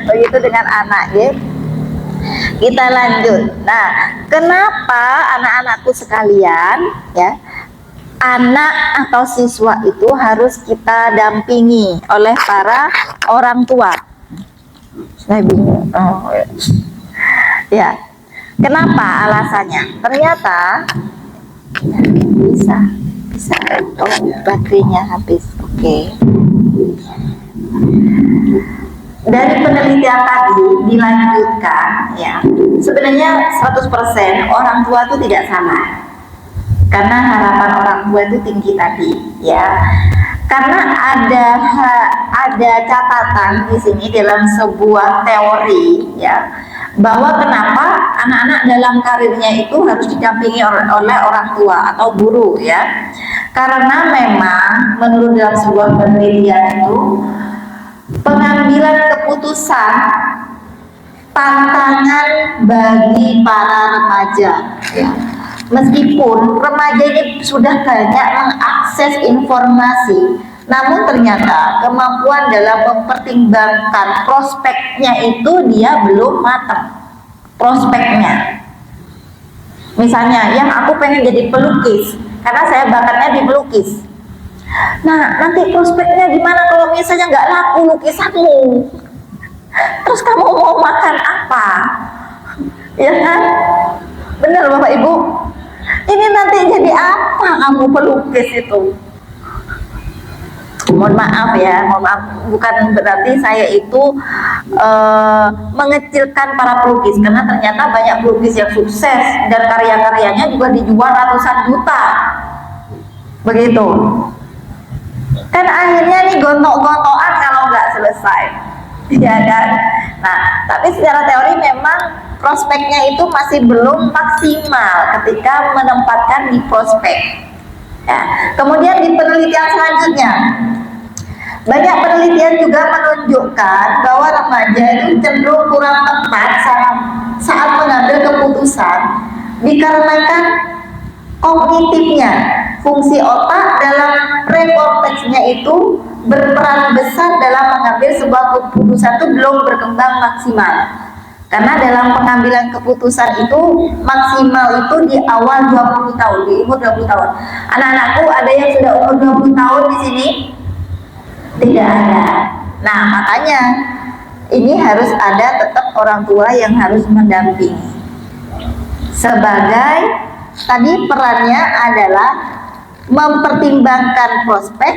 Begitu dengan anak, ya. Kita lanjut. Nah, kenapa anak-anakku sekalian ya, anak atau siswa itu harus kita dampingi oleh para orang tua? Saya bingung. Ya. Kenapa alasannya? Ternyata bisa. Oh, baterainya habis. Oke. Dari penelitian tadi dilanjutkan ya, sebenarnya 100% orang tua itu tidak salah, karena harapan orang tua itu tinggi tadi ya. Karena ada catatan di sini dalam sebuah teori ya, bahwa kenapa anak-anak dalam karirnya itu harus didampingi oleh orang tua atau guru ya. Karena memang menurut dalam sebuah penelitian itu, pengambilan keputusan tantangan bagi para remaja ya. Meskipun remaja ini sudah banyak mengakses informasi, namun ternyata kemampuan dalam mempertimbangkan prospeknya itu dia belum matang. Prospeknya, misalnya yang aku pengen jadi pelukis karena saya bakatnya di pelukis. Nah, nanti prospeknya gimana kalau misalnya nggak laku lukisanmu? Terus kamu mau makan apa? Ya kan? Benar Bapak Ibu? Ini nanti jadi apa kamu pelukis itu? Mohon maaf ya, bukan berarti saya itu mengecilkan para pelukis, karena ternyata banyak pelukis yang sukses dan karya-karyanya juga dijual ratusan juta. Begitu. Kan akhirnya nih gontok-gontokan kalau nggak selesai, ya kan? Nah, tapi secara teori memang prospeknya itu masih belum maksimal ketika menempatkan di prospek. Ya. Kemudian di penelitian selanjutnya, banyak penelitian juga menunjukkan bahwa remaja itu cenderung kurang tepat saat mengambil keputusan dikarenakan kognitifnya, fungsi otak dalam prekorteksnya itu berperan besar dalam mengambil sebuah keputusan itu belum berkembang maksimal. Karena dalam pengambilan keputusan itu maksimal itu di awal 20 tahun, di umur 20 tahun. Anak-anakku ada yang sudah umur 20 tahun di sini? Tidak ada. Nah, makanya ini harus ada tetap orang tua yang harus mendampingi. Sebagai tadi perannya adalah mempertimbangkan prospek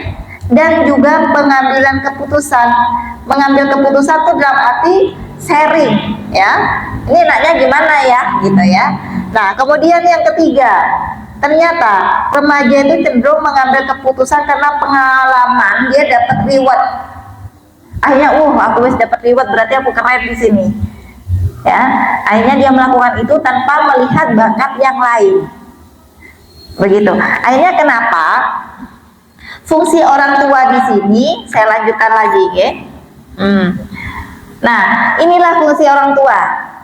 dan juga pengambilan keputusan. Mengambil keputusan itu dalam arti sharing, ya. Ini enaknya gimana ya, gitu ya. Nah, kemudian yang ketiga, ternyata remaja itu cenderung mengambil keputusan karena pengalaman, dia dapat reward. Akhirnya, aku wis dapat reward, berarti aku keren di sini. Ya, akhirnya dia melakukan itu tanpa melihat bakat yang lain. Begitu. Akhirnya kenapa? Fungsi orang tua di sini, saya lanjutkan lagi, ya. Nah, inilah fungsi orang tua.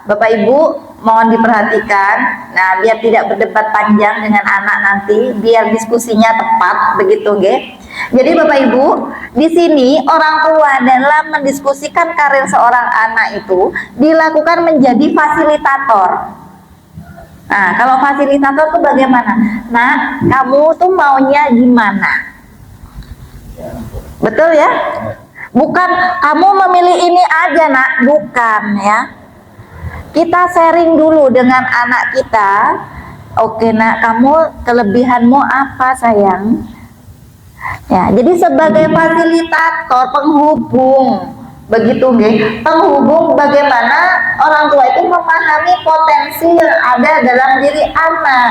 Bapak Ibu, mohon diperhatikan. Nah, biar tidak berdebat panjang dengan anak nanti, biar diskusinya tepat, begitu, nggih. Jadi Bapak Ibu, di sini orang tua dalam mendiskusikan karir seorang anak itu dilakukan menjadi fasilitator. Nah, kalau fasilitator itu bagaimana? Nah, kamu tuh maunya gimana? Betul ya? Bukan kamu memilih ini aja, Nak, bukan ya. Kita sharing dulu dengan anak kita. Oke, Nak, kamu kelebihanmu apa, sayang? Ya, jadi sebagai fasilitator, penghubung, begitu nggih. Penghubung bagaimana orang tua itu memahami potensi yang ada dalam diri anak,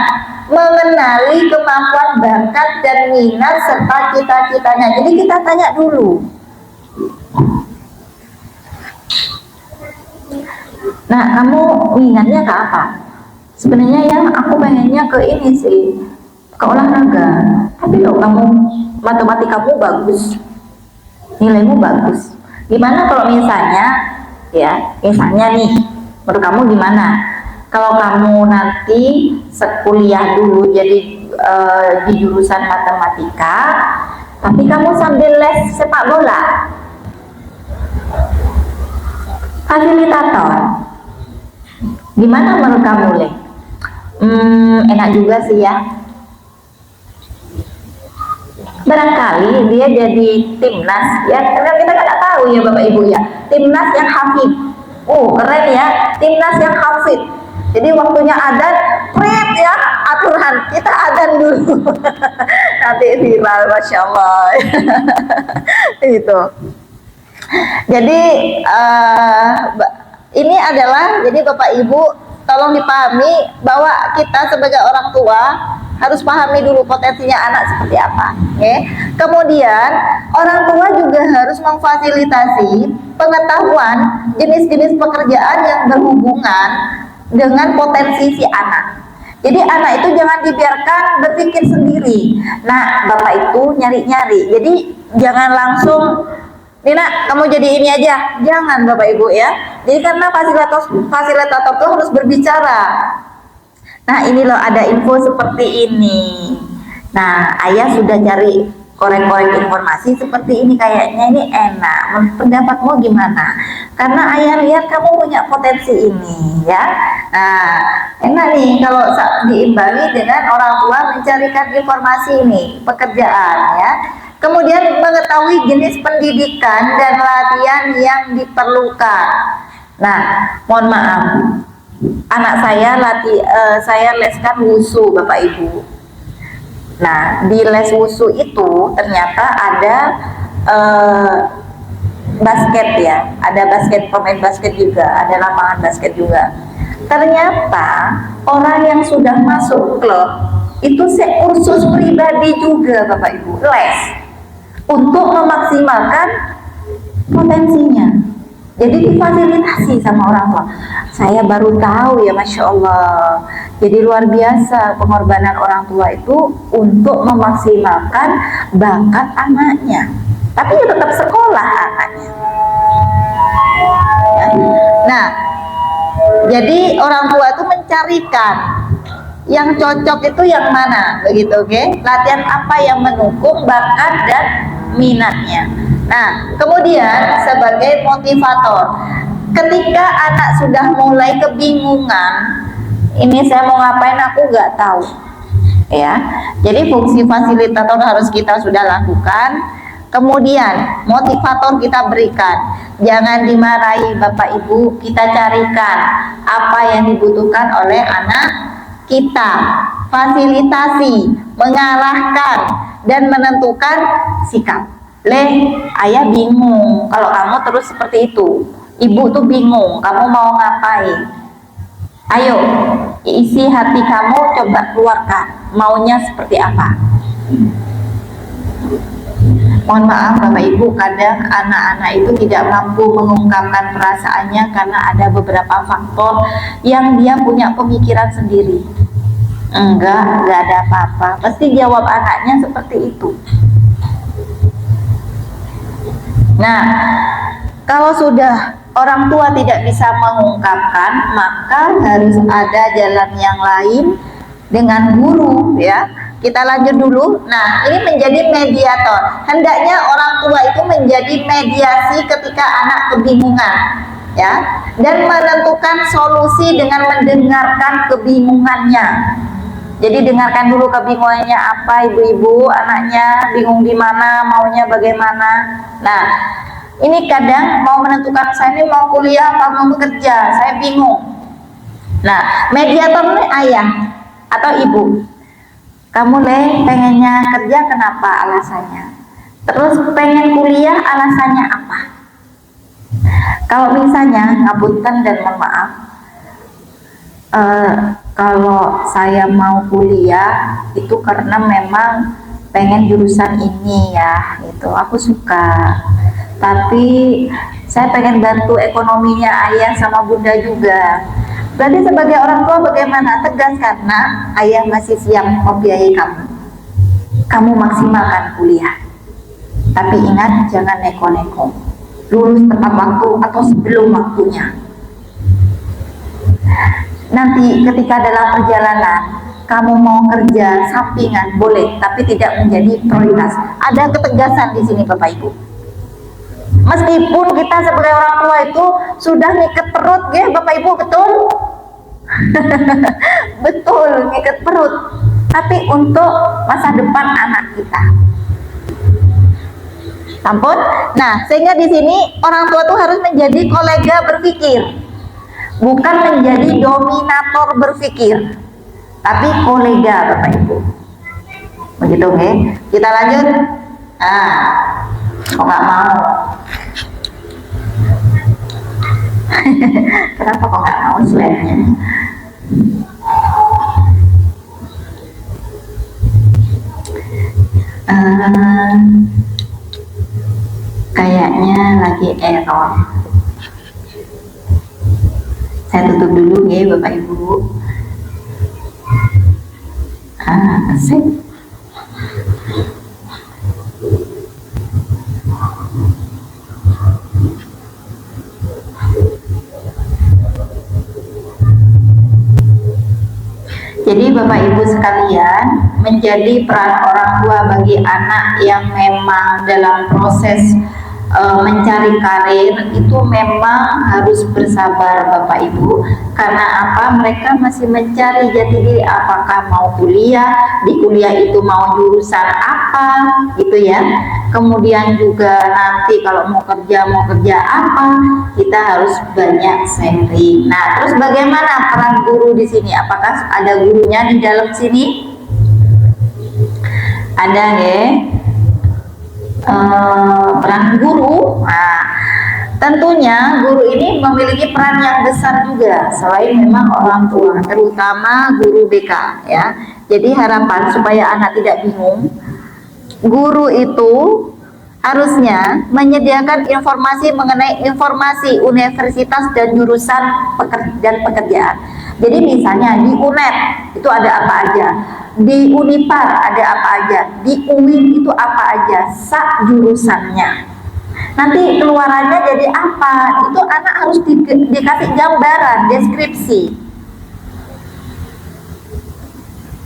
mengenali kemampuan bakat dan minat serta cita-citanya. Jadi kita tanya dulu. Nah, kamu minatnya ke apa? Sebenarnya ya aku pengennya ke ini sih, ke olahraga. Tapi loh kamu matematikamu bagus, nilaimu bagus. Gimana kalau misalnya, ya misalnya nih, menurut kamu gimana? Kalau kamu nanti sekuliah dulu jadi di jurusan matematika, tapi kamu sambil les sepak bola, fasilitator. Gimana menurut kamu, Le? Enak juga sih ya. Barangkali dia jadi timnas, ya karena kita nggak tahu ya Bapak Ibu ya. Timnas yang hafid, keren ya. Timnas yang hafid. Jadi waktunya adzan, pret ya aturan kita adzan dulu. Nanti viral, masya Allah. Itu. Jadi ini adalah, jadi Bapak Ibu tolong dipahami bahwa kita sebagai orang tua harus pahami dulu potensinya anak seperti apa. Okay? Kemudian orang tua juga harus memfasilitasi pengetahuan jenis-jenis pekerjaan yang berhubungan dengan potensi si anak. Jadi anak itu jangan dibiarkan berpikir sendiri. Nah, Bapak itu nyari-nyari. Jadi jangan langsung, Nina, kamu jadi ini aja. Jangan Bapak Ibu ya. Jadi karena fasilitator itu harus berbicara. Nah, ini loh ada info seperti ini. Nah, ayah sudah cari korek-korek informasi seperti ini, kayaknya ini enak. Pendapatmu gimana? Karena ayah lihat kamu punya potensi ini, ya. Nah, enak nih kalau diimbangi dengan orang tua mencarikan informasi ini, pekerjaan, ya. Kemudian mengetahui jenis pendidikan dan latihan yang diperlukan. Nah, mohon maaf, anak saya saya leskan wusu, Bapak Ibu. Nah, di les wusu itu ternyata ada basket ya, ada basket, pemain basket juga, ada lapangan basket juga. Ternyata orang yang sudah masuk klub itu kursus pribadi juga, Bapak Ibu, les untuk memaksimalkan potensinya. Jadi difasilitasi sama orang tua. Saya baru tahu ya, Masya Allah. Jadi luar biasa pengorbanan orang tua itu untuk memaksimalkan bakat anaknya. Tapi ya tetap sekolah anaknya. Ya. Nah, jadi orang tua itu mencarikan yang cocok itu yang mana, begitu, oke? Latihan apa yang mendukung bakat dan minatnya. Nah, kemudian sebagai motivator, ketika anak sudah mulai kebingungan, ini saya mau ngapain aku nggak tahu, ya. Jadi fungsi fasilitator harus kita sudah lakukan. Kemudian motivator kita berikan, jangan dimarahi Bapak Ibu, kita carikan apa yang dibutuhkan oleh anak kita, fasilitasi, mengarahkan dan menentukan sikap. Ayah bingung kalau kamu terus seperti itu, ibu tuh bingung kamu mau ngapain. Ayo isi hati kamu, coba keluarkan maunya seperti apa. Mohon maaf Bapak Ibu, kadang anak-anak itu tidak mampu mengungkapkan perasaannya karena ada beberapa faktor yang dia punya pemikiran sendiri. Enggak ada apa-apa, pasti jawab anaknya seperti itu. Nah, kalau sudah orang tua tidak bisa mengungkapkan, maka harus ada jalan yang lain dengan guru, ya. Kita lanjut dulu. Nah, ini menjadi mediator. Hendaknya orang tua itu menjadi mediasi ketika anak kebingungan, ya, dan menentukan solusi dengan mendengarkan kebingungannya. Jadi dengarkan dulu kebingungannya apa, ibu-ibu, anaknya bingung di mana, maunya bagaimana. Nah, ini kadang mau menentukan saya ini mau kuliah apa mau bekerja, saya bingung. Nah, mediator ini ayah atau ibu. Kamu pengennya kerja kenapa alasannya? Terus pengen kuliah alasannya apa? Kalau misalnya ngapunten dan mohon maaf, kalau saya mau kuliah itu karena memang pengen jurusan ini ya, itu aku suka. Tapi saya pengen bantu ekonominya ayah sama bunda juga. Berarti sebagai orang tua bagaimana? Tegas, karena ayah masih siap membiayai kamu. Kamu maksimalkan kuliah. Tapi ingat, jangan neko-neko. Lulus tepat waktu atau sebelum waktunya. Nanti ketika dalam perjalanan kamu mau kerja sampingan boleh, tapi tidak menjadi prioritas. Ada ketegasan di sini Bapak Ibu. Meskipun kita sebagai orang tua itu sudah ngikat perut, ya Bapak Ibu, betul? Betul, ngikat perut. Tapi untuk masa depan anak kita. Sampun. Nah, sehingga di sini orang tua tuh harus menjadi kolega berpikir, bukan menjadi dominator berpikir, tapi kolega Bapak Ibu. Begitu, oke? Kita lanjut. Nah, kok nggak mau? Kenapa kok nggak mau slide-nya? Kayaknya lagi error. Saya tutup dulu ya Bapak Ibu. Sip. Jadi Bapak Ibu sekalian, menjadi peran orang tua bagi anak yang memang dalam proses mencari karir itu memang harus bersabar Bapak Ibu. Karena apa? Mereka masih mencari jati diri, apakah mau kuliah, di kuliah itu mau jurusan apa gitu ya. Kemudian juga nanti kalau mau kerja apa, kita harus banyak sharing. Nah, terus bagaimana peran guru di sini? Apakah ada gurunya di dalam sini? Ada ya? Peran guru. Nah, tentunya guru ini memiliki peran yang besar juga selain memang orang tua, terutama guru BK ya. Jadi harapan supaya anak tidak bingung, guru itu harusnya menyediakan informasi mengenai informasi universitas dan jurusan pekerjaan. Jadi misalnya di UNED itu ada apa aja, di Unipar ada apa aja, di UIN itu apa aja, jurusannya. Nanti keluarannya jadi apa? Itu anak harus dikasih gambaran, deskripsi.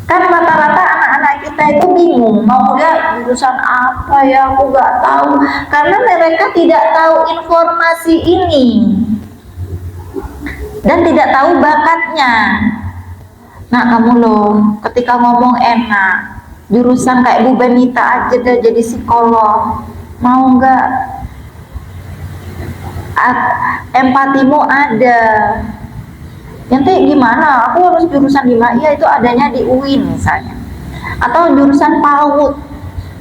Kan rata-rata anak-anak kita itu bingung mau ya jurusan apa ya, aku nggak tahu, karena mereka tidak tahu informasi ini dan tidak tahu bakatnya. Nah kamu loh, ketika ngomong enak, jurusan kayak Bu Benita aja deh jadi psikolog, mau nggak? Empatimu ada. Nanti gimana? Aku harus jurusan di mana? Ya itu adanya di UIN misalnya. Atau jurusan PAUD.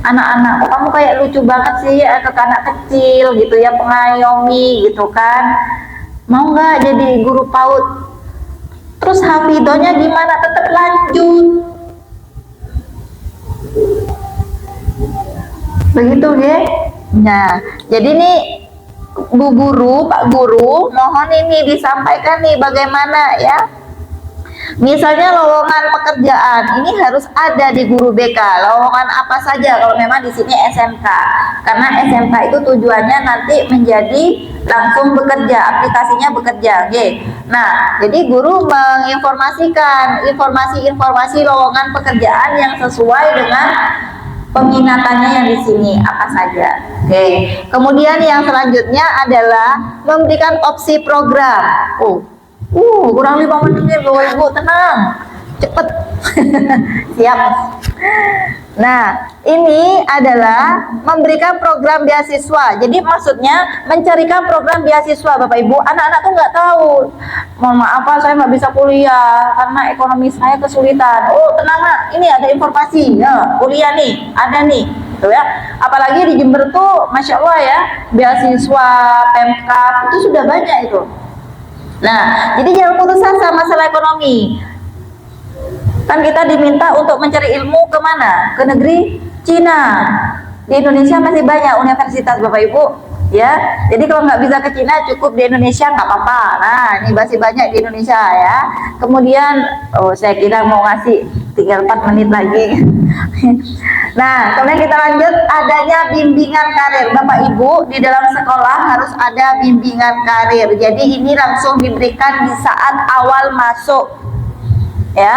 Anak-anak, kamu kayak lucu banget sih ke anak kecil gitu ya, pengayomi gitu kan. Mau nggak jadi guru PAUD? Terus hafidonya gimana? Tetap lanjut. Begitu ya. Nah, jadi nih Bu Guru, Pak Guru, mohon ini disampaikan nih bagaimana ya. Misalnya lowongan pekerjaan ini harus ada di guru BK. Lowongan apa saja kalau memang di sini SMK. Karena SMK itu tujuannya nanti menjadi langsung bekerja, aplikasinya bekerja. Oke. Nah, jadi guru menginformasikan informasi-informasi lowongan pekerjaan yang sesuai dengan peminatannya yang di sini apa saja. Oke. Kemudian yang selanjutnya adalah memberikan opsi program. Kurang 5 menit Bapak Ibu, tenang, cepet. Siap. Nah, ini adalah memberikan program beasiswa. Jadi maksudnya mencarikan program beasiswa Bapak Ibu. Anak-anak tuh nggak tahu. Mohon maaf Pak, saya nggak bisa kuliah karena ekonomi saya kesulitan. Tenang Nak, ini ada informasi. Ya, kuliah nih, ada nih. Gitu ya. Apalagi di Jember tuh, masya Allah ya, beasiswa, Pemkab itu sudah banyak itu. Nah, jadi jangan putus asa masalah ekonomi. Kan kita diminta untuk mencari ilmu kemana? Ke negeri Cina. Di Indonesia masih banyak universitas Bapak Ibu, ya. Jadi kalau nggak bisa ke Cina, cukup di Indonesia nggak apa-apa. Nah, ini masih banyak di Indonesia ya. Kemudian, saya kira mau ngasih tinggal 4 menit lagi. Nah, kemudian kita lanjut, adanya bimbingan karir. Bapak Ibu, di dalam sekolah harus ada bimbingan karir. Jadi ini langsung diberikan di saat awal masuk. Ya.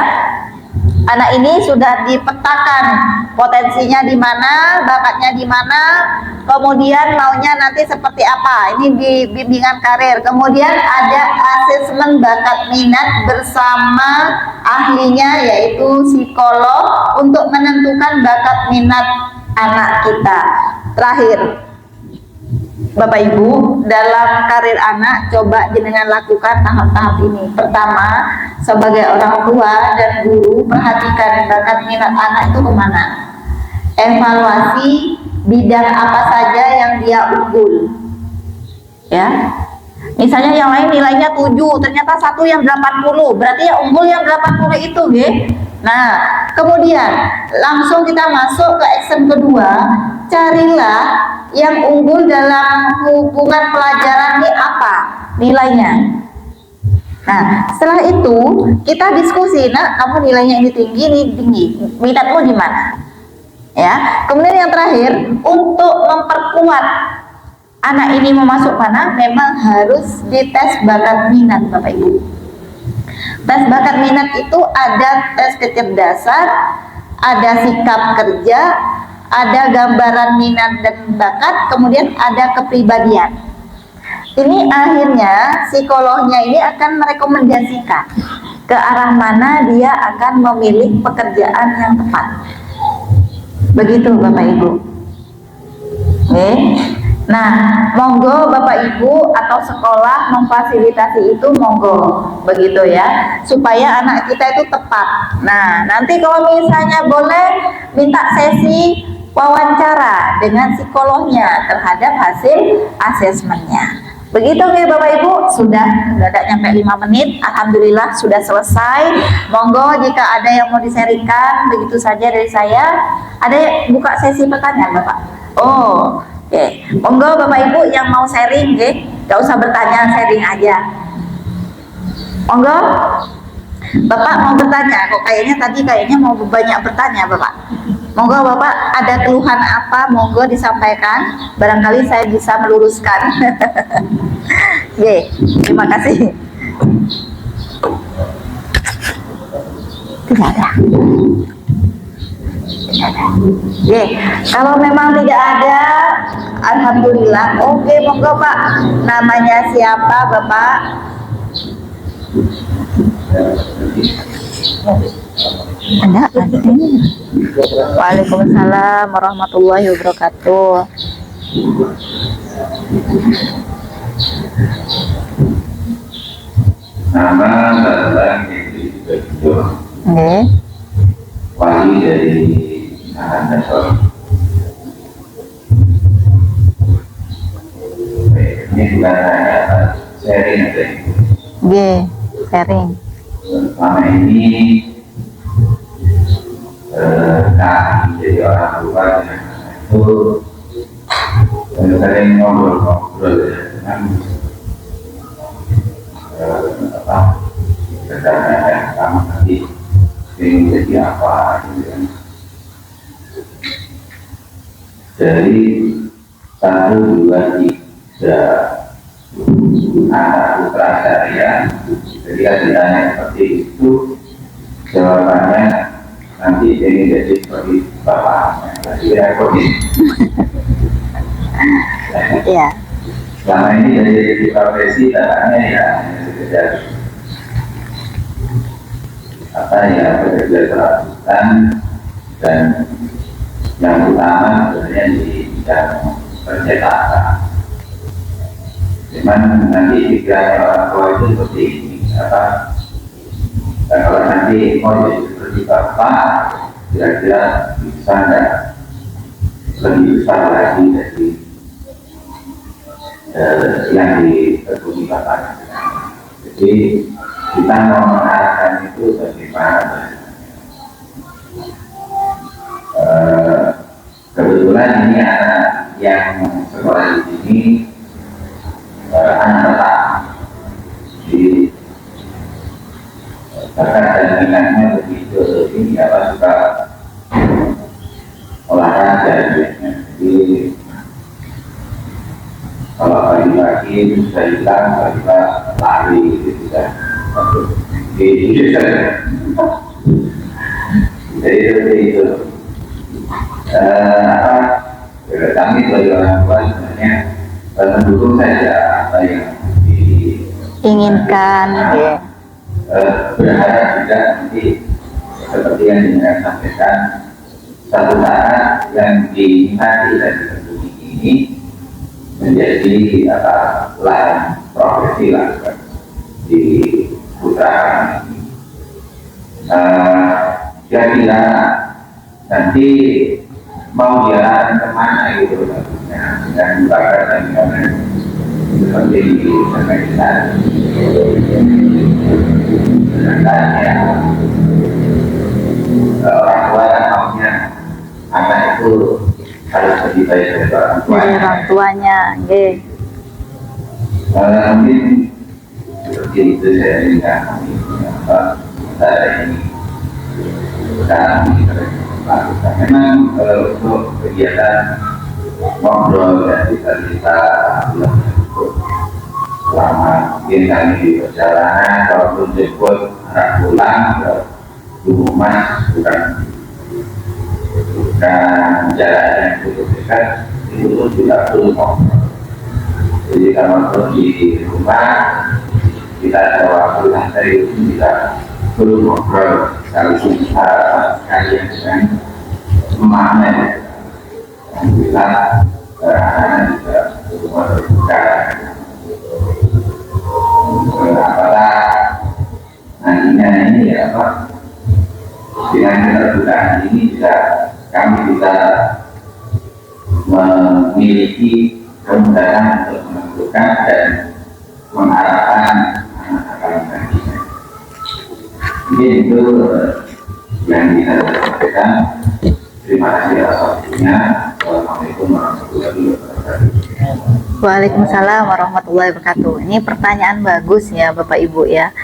Anak ini sudah dipetakan potensinya di mana, bakatnya di mana, kemudian maunya nanti seperti apa. Ini di bimbingan karir. Kemudian ada asesmen bakat minat bersama ahlinya yaitu psikolog untuk menentukan bakat minat anak kita. Terakhir, Bapak Ibu, dalam karir anak coba jenengan lakukan tahap-tahap ini. Pertama, sebagai orang tua dan guru, perhatikan bakat minat anak itu kemana. Evaluasi bidang apa saja yang dia unggul. Ya, misalnya yang lain nilainya 7, ternyata satu yang 80, berarti yang unggul yang 80 itu, ya. Nah, kemudian langsung kita masuk ke action kedua, carilah yang unggul dalam hubungan pelajaran ini apa nilainya. Nah, setelah itu kita diskusi, nah kamu nilainya ini tinggi, ini tinggi, minatmu di mana? Ya, kemudian yang terakhir untuk memperkuat anak ini mau masuk mana, memang harus dites bakat minat Bapak Ibu. Tes bakat minat itu ada tes kecerdasan, ada sikap kerja, ada gambaran minat dan bakat, kemudian ada kepribadian. Ini akhirnya psikolognya ini akan merekomendasikan ke arah mana dia akan memilih pekerjaan yang tepat. Begitu Bapak Ibu. Oke. Nah, monggo Bapak Ibu atau sekolah memfasilitasi itu, monggo, begitu ya, supaya anak kita itu tepat. Nah, nanti kalau misalnya boleh minta sesi wawancara dengan psikolognya terhadap hasil asesmennya. Begitu ya Bapak Ibu, sudah tidak nyampe 5 menit, alhamdulillah sudah selesai. Monggo jika ada yang mau diserikan, begitu saja dari saya. Ada buka sesi pertanyaan Bapak? Oke, monggo Bapak Ibu yang mau sharing, nggak usah bertanya, sharing aja. Monggo, Bapak mau bertanya, kok kayaknya mau banyak bertanya Bapak. Monggo Bapak ada keluhan apa, monggo disampaikan, barangkali saya bisa meluruskan. Oke, terima kasih. Tidak ada. Oke, kalau memang tidak ada, alhamdulillah. Oke, monggo Pak. Namanya siapa Bapak? Ada ini. Waalaikumsalam warahmatullahi wabarakatuh. Nama Bapak Ibu wali dari Nasor. Ini bukan hanya sharing aja. Sharing. Selama ini kami jadi orang tua dengan anak itu sering ngobrol-ngobrol dengan kadang-kadang kamu nanti ingin jadi apa gitu kan. Dari 1, 2, 3 anak putra saya, ketika ditanya seperti itu, jawabannya nanti ingin jadi seperti bapaknya, jadi repotin. Iya. Selama ini dari profesi katanya ya sekedar bekerja serabutan, dan yang utama sebenarnya di bidang percetakan. Cuman nanti pikiran orang tua itu seperti ini, dan kalau nanti mau jadi seperti bapak, kira-kira bisa nggak lebih besar lagi dari yang ditekuni bapak. Jadi kita mau mengarahkan itu bagaimana. Kebetulan ini anak yang sekolah di sini anak pertama, jadi bakat dan minatnya begitu ini suka olahraga. Jadi kalau pagi-pagi bisa hilang, tiba-tiba lari gitu kan. Jadi seperti itu. Kami sebagai orang tua sebenarnya mendukung saja apa yang diinginkan. Berharap juga nanti seperti yang disampaikan, satu saat yang diminati dan ditekuni ini menjadi lain profesi lah di putra kami. Kira-kira nanti mau jalan kemana gitu dengan bakat dan minat seperti disampaikan. Sedangkan orang tua yang maunya anak itu harus lebih baik dari orang tuanya. Mungkin seperti itu saya ingat kita ini lakukan. Memang untuk kegiatan ngobrol dan kita selama mungkin kami di perjalanan, kalaupun jemput anak pulang ke rumah bukan jarak yang cukup dekat, itu juga perlu ngobrol. Jadi kalau di rumah kita ada waktu santai itu bisa perlu ngobrol kalau kalian dengan emaknya yang bisa anak juga semua terbuka. Apakah nantinya ini dengan keterbukaan ini kami bisa memiliki kemudahan untuk menentukan dan mengarahkan anak-anak nantinya. Mungkin itu yang bisa saya sampaikan. Terima kasih atas waktunya. Wassalamualaikum warahmatullahi wabarakatuh. Waalaikumsalam warahmatullahi wabarakatuh. Ini pertanyaan bagus ya Bapak Ibu ya.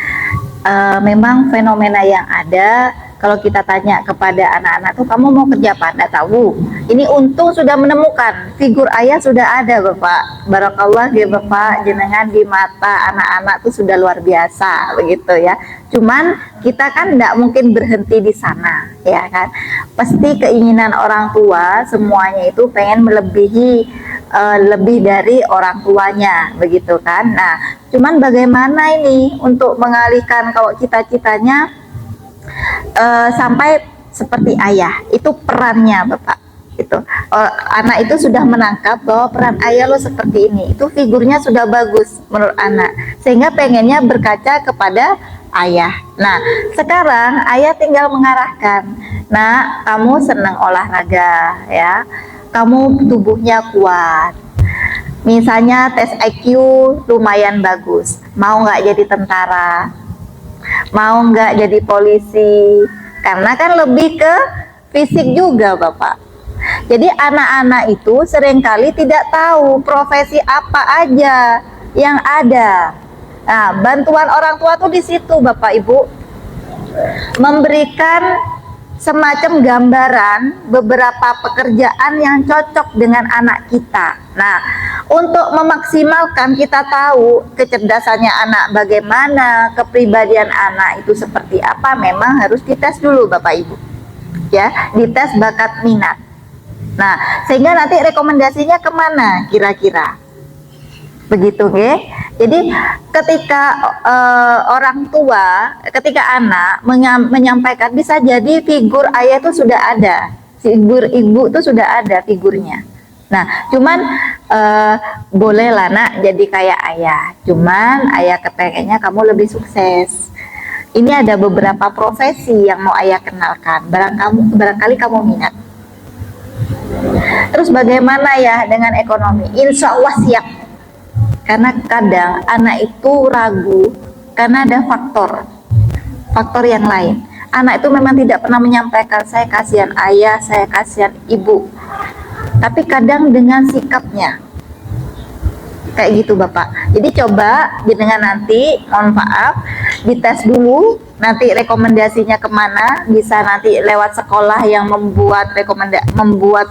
Memang fenomena yang ada, kalau kita tanya kepada anak-anak tuh, kamu mau kerja apa? Nggak tahu. Ini untung sudah menemukan, figur ayah sudah ada Bapak. Barakallah ya Bapak, jenengan di mata anak-anak tuh sudah luar biasa begitu ya. Cuman kita kan nggak mungkin berhenti di sana ya kan. Pasti keinginan orang tua semuanya itu pengen melebihi lebih dari orang tuanya begitu kan. Nah, cuman bagaimana ini untuk mengalihkan kalau cita-citanya sampai seperti ayah, itu perannya Bapak. Itu anak itu sudah menangkap bahwa peran ayah lo seperti ini, itu figurnya sudah bagus menurut anak, sehingga pengennya berkaca kepada ayah. Nah, sekarang ayah tinggal mengarahkan. Nah, kamu senang olahraga ya, kamu tubuhnya kuat, misalnya tes IQ lumayan bagus, mau nggak jadi tentara, mau nggak jadi polisi, karena kan lebih ke fisik juga Bapak. Jadi anak-anak itu seringkali tidak tahu profesi apa aja yang ada. Nah, bantuan orang tua tuh di situ Bapak Ibu, memberikan semacam gambaran beberapa pekerjaan yang cocok dengan anak kita. Nah, untuk memaksimalkan, kita tahu kecerdasannya anak bagaimana, kepribadian anak itu seperti apa, memang harus dites dulu Bapak Ibu ya, dites bakat minat. Nah, sehingga nanti rekomendasinya kemana kira-kira begitu ya. Jadi ketika orang tua, ketika anak menyampaikan, bisa jadi figur ayah itu sudah ada, figur ibu itu sudah ada figurnya. Nah, cuman bolehlah nak jadi kayak ayah, cuman ayah kepengennya kamu lebih sukses. Ini ada beberapa profesi yang mau ayah kenalkan, barangkali kamu minat. Terus bagaimana ya dengan ekonomi? Insya Allah siap. Karena kadang anak itu ragu karena ada faktor yang lain. Anak itu memang tidak pernah menyampaikan, saya kasihan ayah, saya kasihan ibu, tapi kadang dengan sikapnya kayak gitu Bapak. Jadi coba dengan nanti, mohon maaf, dites dulu, nanti rekomendasinya kemana, bisa nanti lewat sekolah yang membuat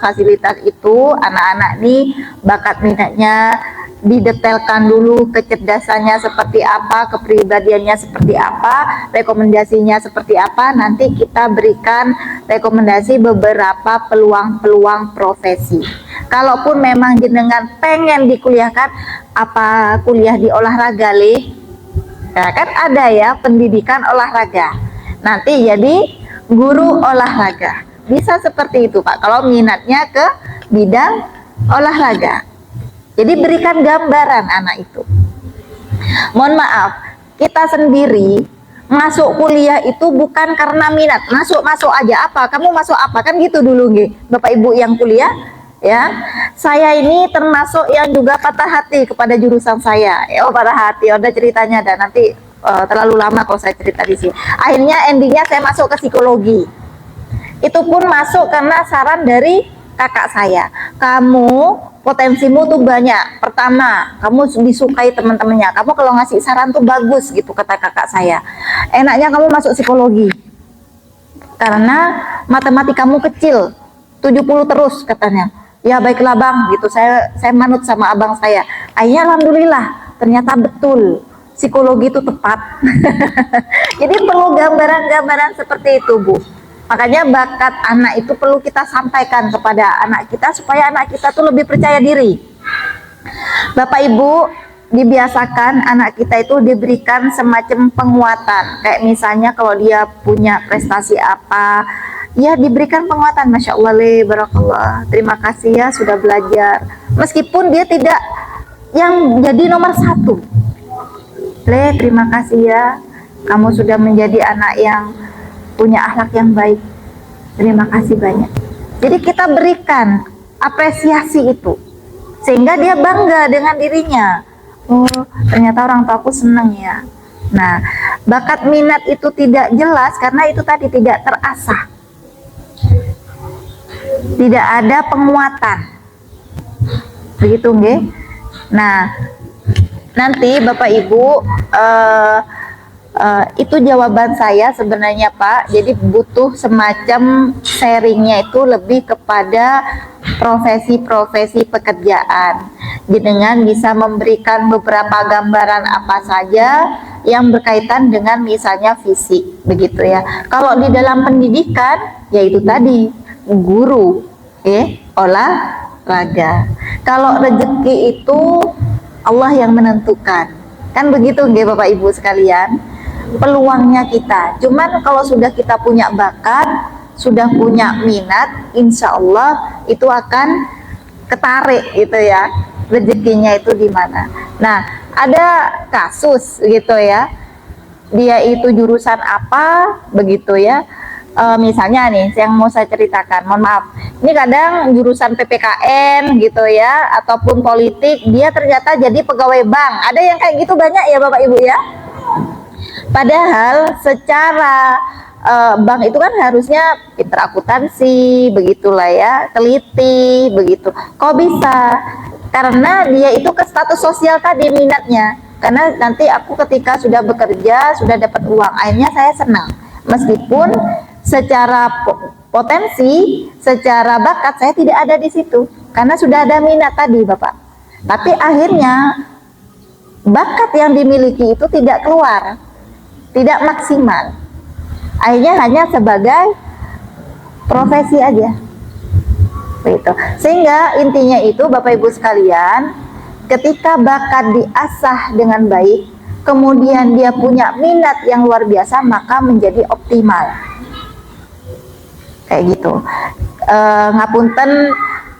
fasilitas itu. Anak-anak nih bakat minatnya didetailkan dulu, kecerdasannya seperti apa, kepribadiannya seperti apa, rekomendasinya seperti apa. Nanti kita berikan rekomendasi beberapa peluang-peluang profesi. Kalaupun memang jenengan pengen dikuliahkan, apa kuliah di olahraga lih? Ya kan ada ya pendidikan olahraga. Nanti jadi guru olahraga. Bisa seperti itu Pak, kalau minatnya ke bidang olahraga. Jadi berikan gambaran anak itu. Mohon maaf, kita sendiri masuk kuliah itu bukan karena minat, masuk aja, apa kamu masuk apa, kan gitu dulu nggih Bapak Ibu yang kuliah ya. Saya ini termasuk yang juga patah hati kepada jurusan saya. Patah hati, udah ceritanya dan nanti terlalu lama kalau saya cerita di sini. Akhirnya endingnya saya masuk ke psikologi. Itu pun masuk karena saran dari kakak saya. Kamu potensimu tuh banyak. Pertama, kamu disukai teman-temannya. Kamu kalau ngasih saran tuh bagus gitu, kata kakak saya. Enaknya kamu masuk psikologi. Karena matematikamu kecil, 70 terus katanya. Ya baiklah bang, gitu. Saya manut sama abang saya. Akhirnya alhamdulillah, ternyata betul. Psikologi itu tepat. Jadi perlu gambaran-gambaran seperti itu, Bu. Makanya bakat anak itu perlu kita sampaikan kepada anak kita supaya anak kita tuh lebih percaya diri. Bapak Ibu, dibiasakan anak kita itu diberikan semacam penguatan. Kayak misalnya kalau dia punya prestasi apa, ya diberikan penguatan. Masya Allah, barakallah. Terima kasih ya sudah belajar. Meskipun dia tidak yang jadi nomor 1. Terima kasih ya, kamu sudah menjadi anak yang punya akhlak yang baik. Terima kasih banyak. Jadi kita berikan apresiasi itu, sehingga dia bangga dengan dirinya. Oh, ternyata orang tuaku senang ya. Nah, bakat minat itu tidak jelas karena itu tadi tidak terasah. Tidak ada penguatan. begitu nggih. Nah, nanti Bapak Ibu itu jawaban saya sebenarnya Pak. Jadi butuh semacam sharingnya itu lebih kepada profesi-profesi pekerjaan, dengan bisa memberikan beberapa gambaran apa saja yang berkaitan dengan misalnya fisik, begitu ya. Kalau di dalam pendidikan, yaitu tadi guru, olahraga. Kalau rezeki itu Allah yang menentukan, kan begitu nggih Bapak Ibu sekalian. Peluangnya kita, cuman kalau sudah kita punya bakat, sudah punya minat, insya Allah itu akan ketarik gitu ya, rezekinya itu di mana. Nah, ada kasus gitu ya, dia itu jurusan apa begitu ya. Misalnya nih yang mau saya ceritakan, mohon maaf, ini kadang jurusan PPKN gitu ya, ataupun politik, dia ternyata jadi pegawai bank. Ada yang kayak gitu banyak ya Bapak Ibu ya. Padahal secara bank itu kan harusnya pinter akuntansi, begitulah ya, teliti, begitu. Kok bisa? Karena dia itu ke status sosial tadi minatnya. Karena nanti aku ketika sudah bekerja, sudah dapat uang, akhirnya saya senang. Meskipun secara potensi, secara bakat saya tidak ada di situ. Karena sudah ada minat tadi, Bapak. Tapi akhirnya bakat yang dimiliki itu tidak keluar, tidak maksimal. Akhirnya hanya sebagai profesi aja. Begitu. Sehingga intinya itu Bapak Ibu sekalian, ketika bakat diasah dengan baik, kemudian dia punya minat yang luar biasa, maka menjadi optimal. Kayak gitu. Ngapunten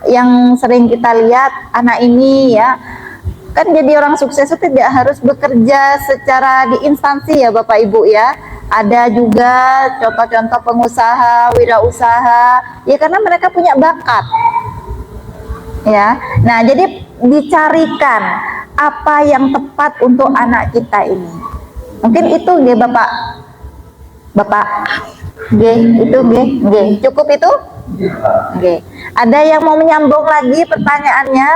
yang sering kita lihat anak ini ya, kan jadi orang sukses itu tidak harus bekerja secara di instansi ya Bapak Ibu ya. Ada juga contoh-contoh pengusaha, wirausaha, ya karena mereka punya bakat. Ya. Nah, jadi dicarikan apa yang tepat untuk anak kita ini. Mungkin itu nggih Bapak. Bapak. Nggih, itu nggih. Nggih, cukup itu? Nggih. Ada yang mau menyambung lagi pertanyaannya?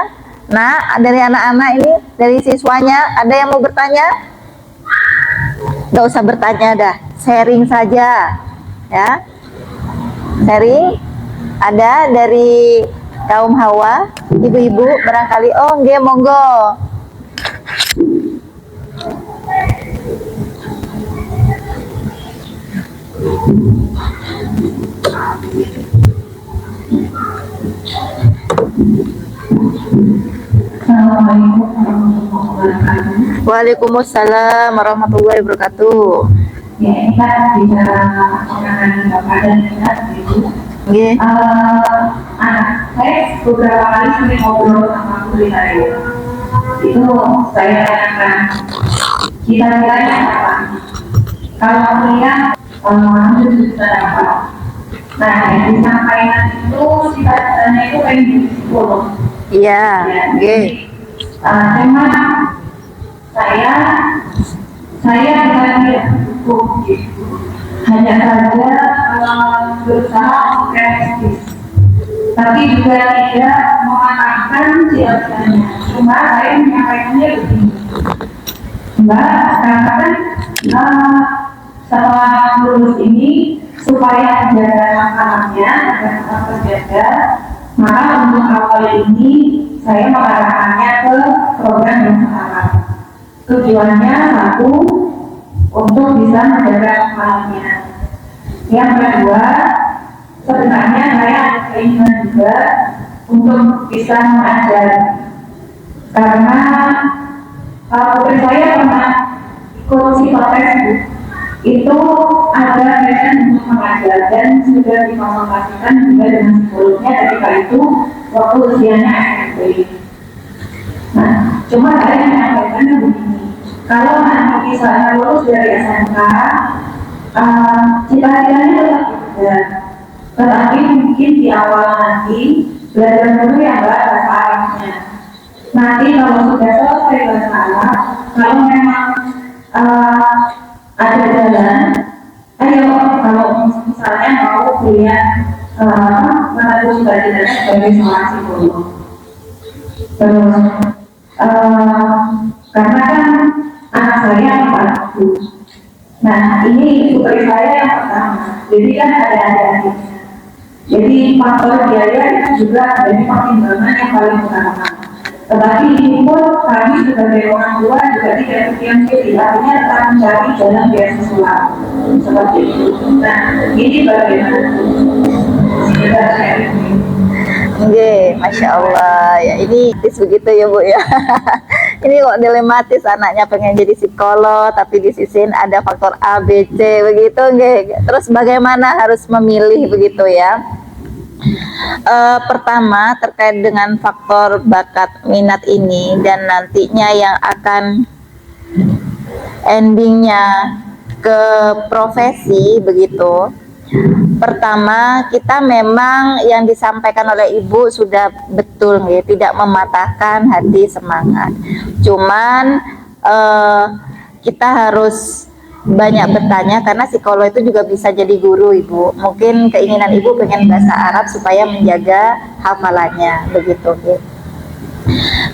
Nah, dari anak-anak ini, dari siswanya, ada yang mau bertanya? Nggak usah bertanya dah, sharing saja, ya. Sharing. Ada dari kaum Hawa, ibu-ibu barangkali. Oh, nggih, monggo. Assalamualaikum warahmatullahi wabarakatuh. Waalaikumsalam warahmatullahi wabarakatuh. Ya, ini kan bicara mengenai bapak dan minat Ibu. Nggih. Saya beberapa kali sering ngobrol sama kulit saya. Itu saya tanyakan, kira-kira apa? Kalau kuliah, ambil jurusan apa? Nah, yang disampaikan itu cita-citanya itu pengen jadi psikolog. Iya, nggih. Cuma saya bukan dia hukum gitu. Hanya saja berusaha realistis, tapi juga tidak mematahkan cita-citanya. Cuma saya menyampaikannya begini, Mbak, karena kan setelah lulus ini supaya menjaga makanannya agar tetap terjaga, maka untuk awal ini saya mengarahkannya ke program yang sekarang. Tujuannya satu, untuk bisa menjaga makanannya. Yang kedua, sebenarnya saya ada keinginan juga untuk bisa mengajar, karena putri saya pernah ikut psikotes itu ada keinginan untuk mengajar dan sudah dikonsultasikan juga dengan psikolognya ketika itu waktu usianya SMP. Nah, cuma saya menyampaikannya begini, kalau nanti saya lulus dari SMK, cita-citanya tetap ada, tetapi mungkin di awal nanti belajar dulu yang bahasa Arabnya. Nanti kalau sudah selesai bahasa Arab, kalau memang ada jalan, ayo kalau misalnya mau kuliah menempuh cita-citanya sebagai seorang psikolog. Terus karena kan anak saya 4. Nah, ini putri saya yang pertama. Jadi kan ada adik-adiknya. Jadi faktor biaya juga jadi pertimbangan yang paling utama. Tetapi ini pun kami sebagai orang tua juga tidak berdiam diri, artinya tetap mencari jalan beasiswa seperti itu. Nah, ini bagaimana? Kita share. Oke, Masya Allah ya, ini begitu ya Bu ya. Ini kok dilematis, anaknya pengen jadi psikolog tapi di sisi ada faktor A, B, C begitu nggih. Terus bagaimana harus memilih begitu ya. Pertama terkait dengan faktor bakat minat ini dan nantinya yang akan endingnya ke profesi begitu. Pertama, kita memang yang disampaikan oleh Ibu sudah betul ya, tidak mematahkan hati semangat. Cuman kita harus banyak bertanya karena psikolog itu juga bisa jadi guru Ibu. Mungkin keinginan Ibu pengen bahasa Arab supaya menjaga hafalannya begitu ya.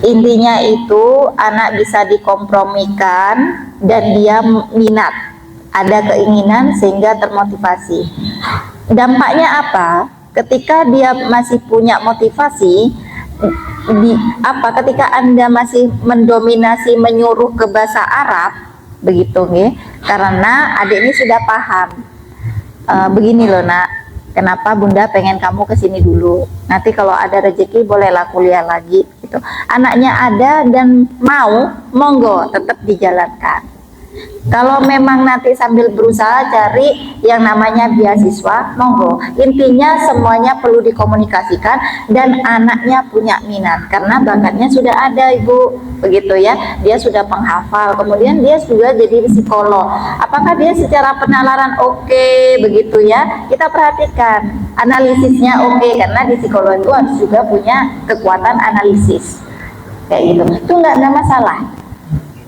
Intinya itu anak bisa dikompromikan dan dia minat, ada keinginan sehingga termotivasi. Dampaknya apa? Ketika dia masih punya motivasi, ketika Anda masih mendominasi menyuruh ke bahasa Arab begitu nih, karena adik ini sudah paham. Begini loh nak, kenapa bunda pengen kamu kesini dulu, nanti kalau ada rezeki bolehlah kuliah lagi gitu. Anaknya ada dan mau, monggo tetap dijalankan. Kalau memang nanti sambil berusaha cari yang namanya beasiswa, monggo. Intinya semuanya perlu dikomunikasikan dan anaknya punya minat karena bakatnya sudah ada Ibu, begitu ya. Dia sudah penghafal, kemudian dia juga jadi psikolog. Apakah dia secara penalaran oke, begitu ya? Kita perhatikan analisisnya oke, karena di psikolog itu harus juga punya kekuatan analisis, kayak gitu. Itu nggak ada masalah.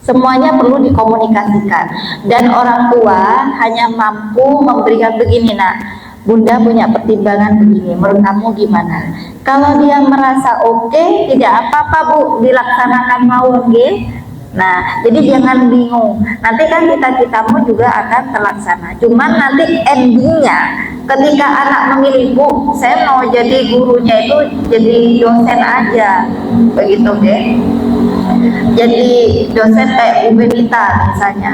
Semuanya perlu dikomunikasikan dan orang tua hanya mampu memberikan begini nak, bunda punya pertimbangan begini, menurut kamu gimana? Kalau dia merasa oke, tidak apa-apa Bu, dilaksanakan mau nggih. Nah, jadi jangan bingung. Nanti kan cita-citamu juga akan terlaksana. Cuman nanti endingnya, ketika anak memilih Bu, saya mau jadi gurunya itu jadi dosen aja, begitu nggih. Jadi dosen kayak Bu Benita misalnya,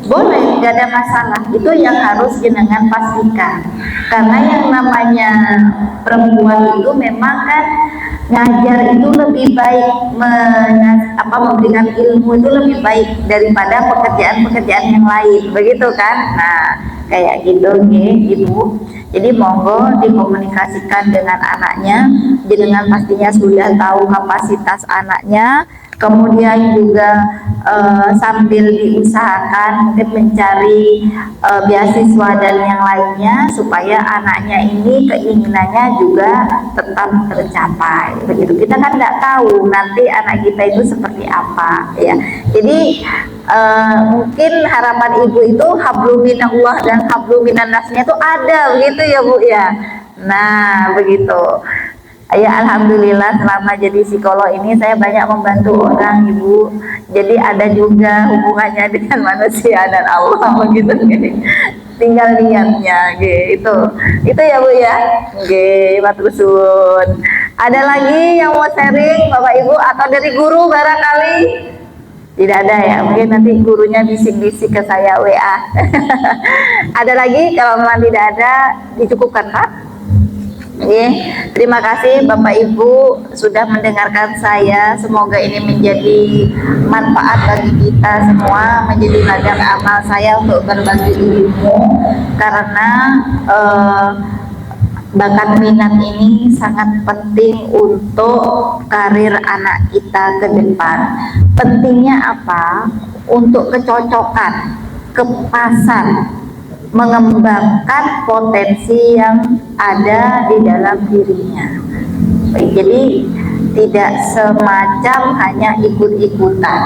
boleh, gak ada masalah. Itu yang harus jenengan pastikan, karena yang namanya perempuan itu memang kan ngajar itu lebih baik, memberikan ilmu itu lebih baik daripada pekerjaan-pekerjaan yang lain, begitu kan? Nah, kayak gitu nih Ibu. Jadi monggo dikomunikasikan dengan anaknya, jenengan pastinya sudah tahu kapasitas anaknya. Kemudian juga sambil diusahakan mungkin mencari beasiswa dan yang lainnya supaya anaknya ini keinginannya juga tetap tercapai. Begitu, kita kan nggak tahu nanti anak kita itu seperti apa ya. Jadi mungkin harapan ibu itu hablum minallah dan hablum minannasnya itu ada begitu ya Bu ya. Nah begitu. Ya alhamdulillah selama jadi psikolog ini saya banyak membantu orang Ibu. Jadi ada juga hubungannya dengan manusia dan Allah begitu. Tinggal niatnya gitu. Itu ya Bu ya. Nggih, matur suwun. Ada lagi yang mau sharing Bapak Ibu atau dari guru barangkali? Tidak ada ya, mungkin nanti gurunya bisik-bisik ke saya WA. Ada lagi? Kalau memang tidak ada, dicukupkan Pak. Terima kasih Bapak Ibu sudah mendengarkan saya. Semoga ini menjadi manfaat bagi kita semua, menjadi ladang amal saya untuk berbagi ilmu. Karena bakat minat ini sangat penting untuk karir anak kita ke depan. Pentingnya apa? Untuk kecocokan, kepasan, mengembangkan potensi yang ada di dalam dirinya. Jadi tidak semacam hanya ikut-ikutan.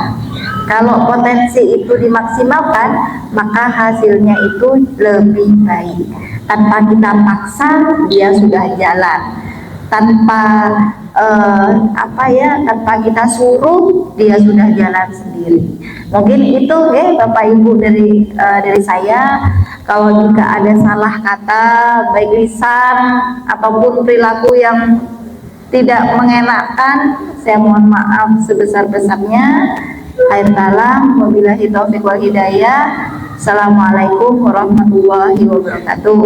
Kalau potensi itu dimaksimalkan, maka hasilnya itu lebih baik. Tanpa kita paksa, dia sudah jalan. Tanpa tanpa kita suruh dia sudah jalan sendiri. Mungkin itu Bapak Ibu dari saya. Kalau juga ada salah kata baik lisan ataupun perilaku yang tidak mengenakan, saya mohon maaf sebesar-besarnya. Akhir kalam, wabillahi taufiq wal hidayah. Assalamualaikum warahmatullahi wabarakatuh.